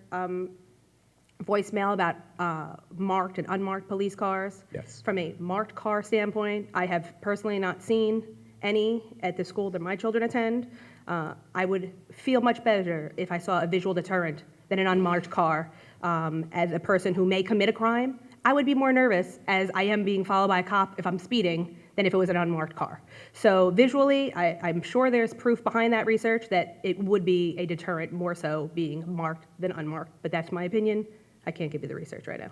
voicemail about marked and unmarked police cars. Yes. From a marked car standpoint, I have personally not seen any at the school that my children attend. I would feel much better if I saw a visual deterrent than an unmarked car. As a person who may commit a crime, I would be more nervous as I am being followed by a cop if I'm speeding than if it was an unmarked car. So visually, I'm sure there's proof behind that research that it would be a deterrent more so being marked than unmarked, but that's my opinion. I can't give you the research right now.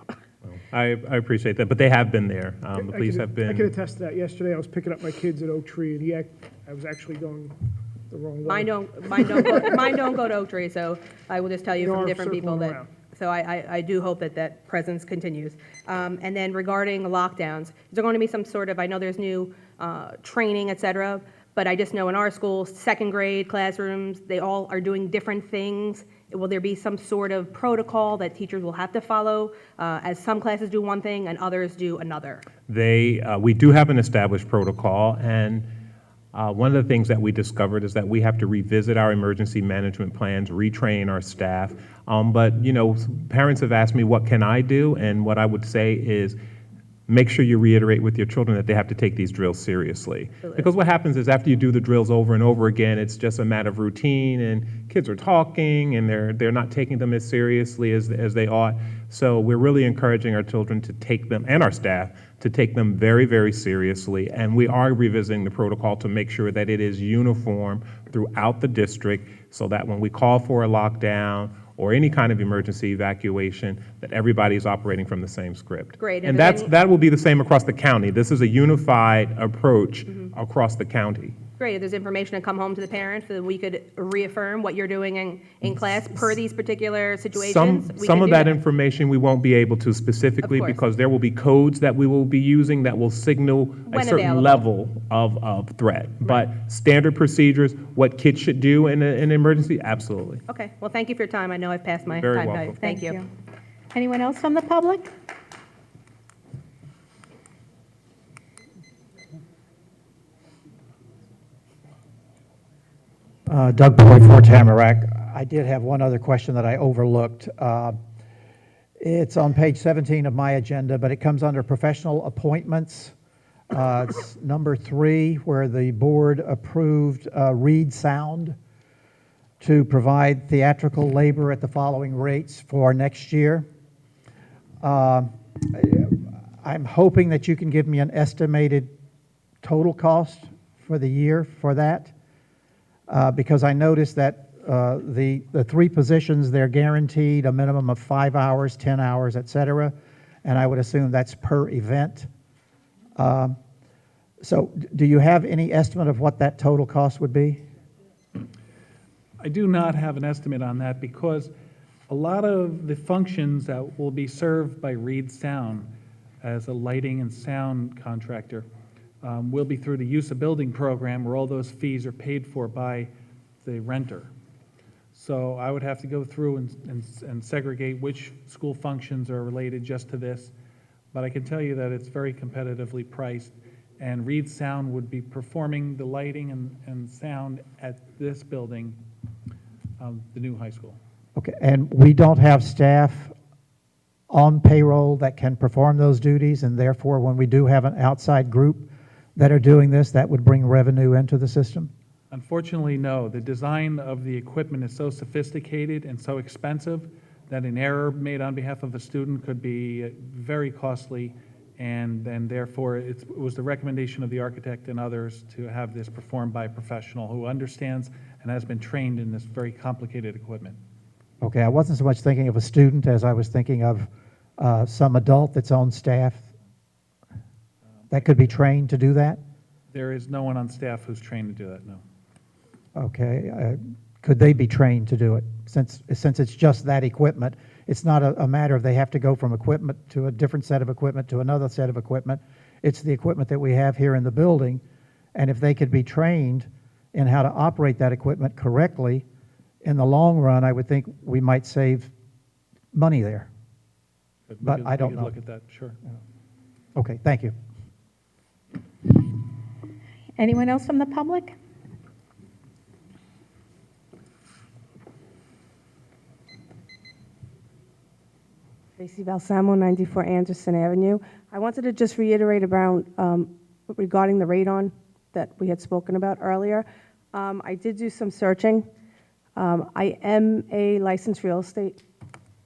I appreciate that, but they have been there. The police have been. I can attest to that. Yesterday, I was picking up my kids at Oak Tree, and I was actually going the wrong way. Mine don't go to Oak Tree, so I will just tell you from different people that. Around. So I do hope that presence continues. And then regarding lockdowns, is there going to be some sort of, I know there's new training, et cetera, but I just know in our school, second grade classrooms, they all are doing different things. Will there be some sort of protocol that teachers will have to follow, as some classes do one thing and others do another? We do have an established protocol, and one of the things that we discovered is that we have to revisit our emergency management plans, retrain our staff. But, you know, parents have asked me, what can I do? And what I would say is, make sure you reiterate with your children that they have to take these drills seriously. Because what happens is after you do the drills over and over again, it's just a matter of routine, and kids are talking, and they're not taking them as seriously as they ought. So we're really encouraging our children to take them, and our staff, to take them very, very seriously. And we are revisiting the protocol to make sure that it is uniform throughout the district, so that when we call for a lockdown or any kind of emergency evacuation, that everybody is operating from the same script. Great. And if that will be the same across the county. This is a unified approach across the county. Great, if there's information to come home to the parents, then we could reaffirm what you're doing in class per these particular situations. We Some can of do that information we won't be able to specifically, Of course. because there will be codes that we will be using that will signal a When certain available. level of threat. But standard procedures, what kids should do in an emergency, absolutely. Okay, well, thank you for your time. I know I've passed my Very time welcome. value. Thank you. Anyone else from the public? Doug Boyd, 4 Tamarack. I did have one other question that I overlooked. It's on page 17 of my agenda, but it comes under professional appointments. It's number 3, where the board approved Reed Sound to provide theatrical labor at the following rates for next year. I'm hoping that you can give me an estimated total cost for the year for that. Because I noticed that the 3 positions, they're guaranteed a minimum of 5 hours, 10 hours, et cetera, and I would assume that's per event. So do you have any estimate of what that total cost would be? I do not have an estimate on that because a lot of the functions that will be served by Reed Sound as a lighting and sound contractor will be through the use of building program, where all those fees are paid for by the renter. So I would have to go through and segregate which school functions are related just to this. But I can tell you that it's very competitively priced, and Reed Sound would be performing the lighting and sound at this building, the new high school. Okay, and we don't have staff on payroll that can perform those duties, and therefore, when we do have an outside group that are doing this, that would bring revenue into the system? Unfortunately, no. The design of the equipment is so sophisticated and so expensive that an error made on behalf of a student could be very costly, and therefore it was the recommendation of the architect and others to have this performed by a professional who understands and has been trained in this very complicated equipment. Okay, I wasn't so much thinking of a student as I was thinking of some adult that's on staff that could be trained to do that? There is no one on staff who's trained to do that, no. Okay, could they be trained to do it? Since it's just that equipment, it's not a matter of they have to go from equipment to a different set of equipment to another set of equipment. It's the equipment that we have here in the building, and if they could be trained in how to operate that equipment correctly, in the long run, I would think we might save money there. But I don't know. We could look at that, sure. Okay, thank you. Anyone else from the public? Tracy Balsamo, 94 Anderson Avenue. I wanted to just reiterate about regarding the radon that we had spoken about earlier. I did do some searching. I am a licensed real estate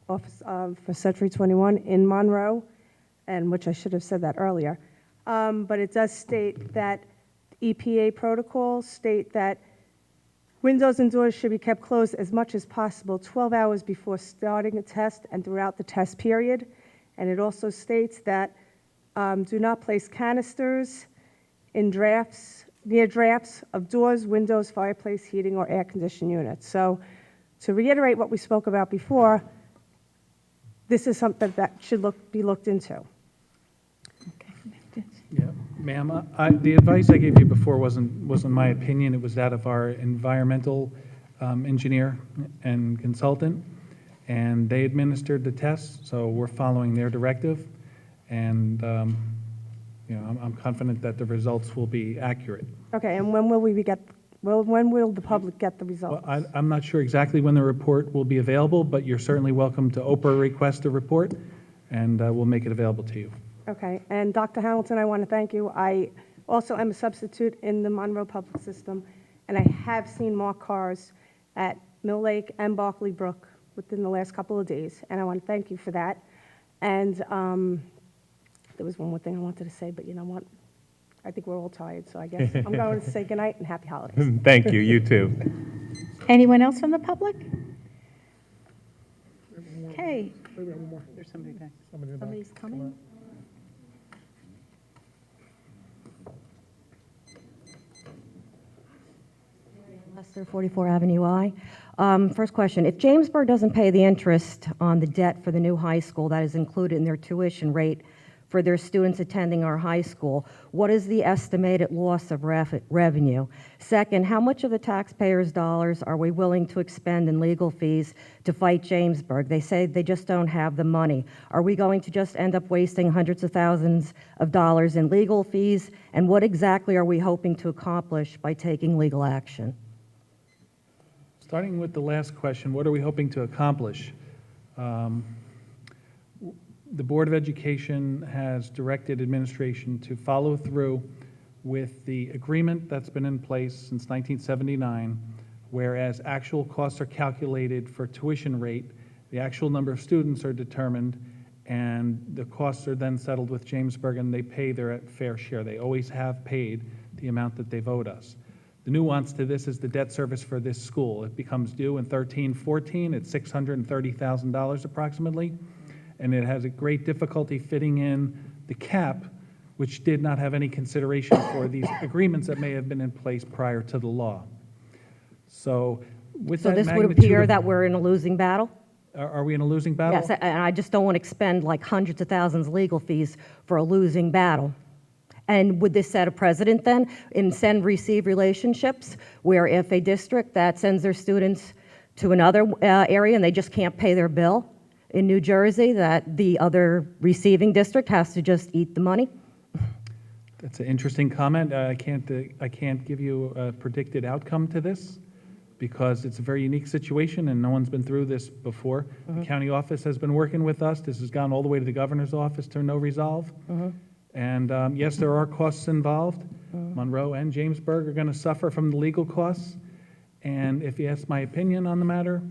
office for Century 21 in Monroe, and which I should have said that earlier. But it does state that EPA protocols state that windows and doors should be kept closed as much as possible 12 hours before starting a test and throughout the test period. And it also states that do not place canisters in near drafts of doors, windows, fireplace, heating, or air conditioning units. So to reiterate what we spoke about before, this is something that should be looked into. Yeah, ma'am, the advice I gave you before wasn't my opinion. It was that of our environmental engineer and consultant, and they administered the tests, so we're following their directive, and I'm confident that the results will be accurate. Okay, and when will when will the public get the results? Well, I'm not sure exactly when the report will be available, but you're certainly welcome to Oprah request a report, and we'll make it available to you. Okay, and Dr. Hamilton, I want to thank you. I also am a substitute in the Monroe Public System, and I have seen more cars at Mill Lake and Barkley Brook within the last couple of days, and I want to thank you for that. And there was one more thing I wanted to say, but you know what? I think we're all tired, so I guess I'm going to say goodnight and happy holidays. Thank you, you too. Anyone else from the public? Okay. There's somebody back. Somebody's coming? Lester, 44 Avenue I. First question, if Jamesburg doesn't pay the interest on the debt for the new high school that is included in their tuition rate for their students attending our high school, what is the estimated loss of revenue? Second, how much of the taxpayers' dollars are we willing to expend in legal fees to fight Jamesburg? They say they just don't have the money. Are we going to just end up wasting hundreds of thousands of dollars in legal fees? And what exactly are we hoping to accomplish by taking legal action? Starting with the last question, what are we hoping to accomplish? The Board of Education has directed administration to follow through with the agreement that's been in place since 1979, whereas actual costs are calculated for tuition rate, the actual number of students are determined, and the costs are then settled with Jamesburg, and they pay their fair share. They always have paid the amount that they've owed us. The nuance to this is the debt service for this school. It becomes due in 13-14. It's $630,000 approximately, and it has a great difficulty fitting in the cap, which did not have any consideration for these agreements that may have been in place prior to the law. So with So that this would magnitude appear of- that we're in a losing battle? Are we in a losing battle? Yes, and I just don't want to expend like hundreds of thousands legal fees for a losing battle. And would this set a precedent then in send-receive relationships, where if a district that sends their students to another area and they just can't pay their bill in New Jersey, that the other receiving district has to just eat the money? That's an interesting comment. I can't give you a predicted outcome to this because it's a very unique situation and no one's been through this before. The county office has been working with us. This has gone all the way to the governor's office to no resolve. And yes, there are costs involved. Monroe and Jamesburg are going to suffer from the legal costs. And if you ask my opinion on the matter,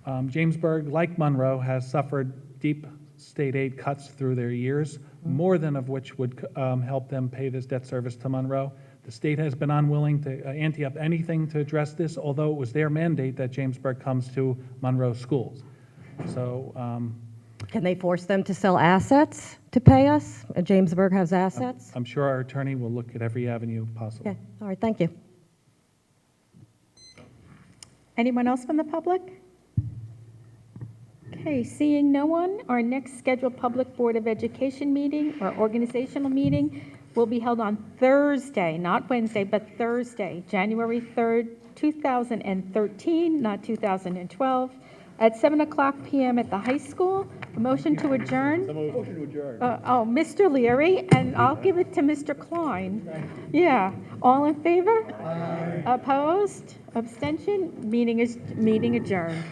Jamesburg, like Monroe, has suffered deep state aid cuts through their years, more than of which would help them pay this debt service to Monroe. The state has been unwilling to ante up anything to address this, although it was their mandate that Jamesburg comes to Monroe schools. So Can they force them to sell assets to pay us? Jamesburg has assets? I'm sure our attorney will look at every avenue possible. Okay, all right, thank you. Anyone else from the public? Okay, seeing no one, our next scheduled Public Board of Education meeting or organizational meeting will be held on Thursday, not Wednesday, but Thursday, January 3rd, 2013, not 2012, at 7:00 p.m. at the high school. A motion to adjourn? Motion to adjourn. Mr. Leary, and I'll give it to Mr. Klein. Yeah, all in favor? Opposed? Abstention? Meeting adjourned.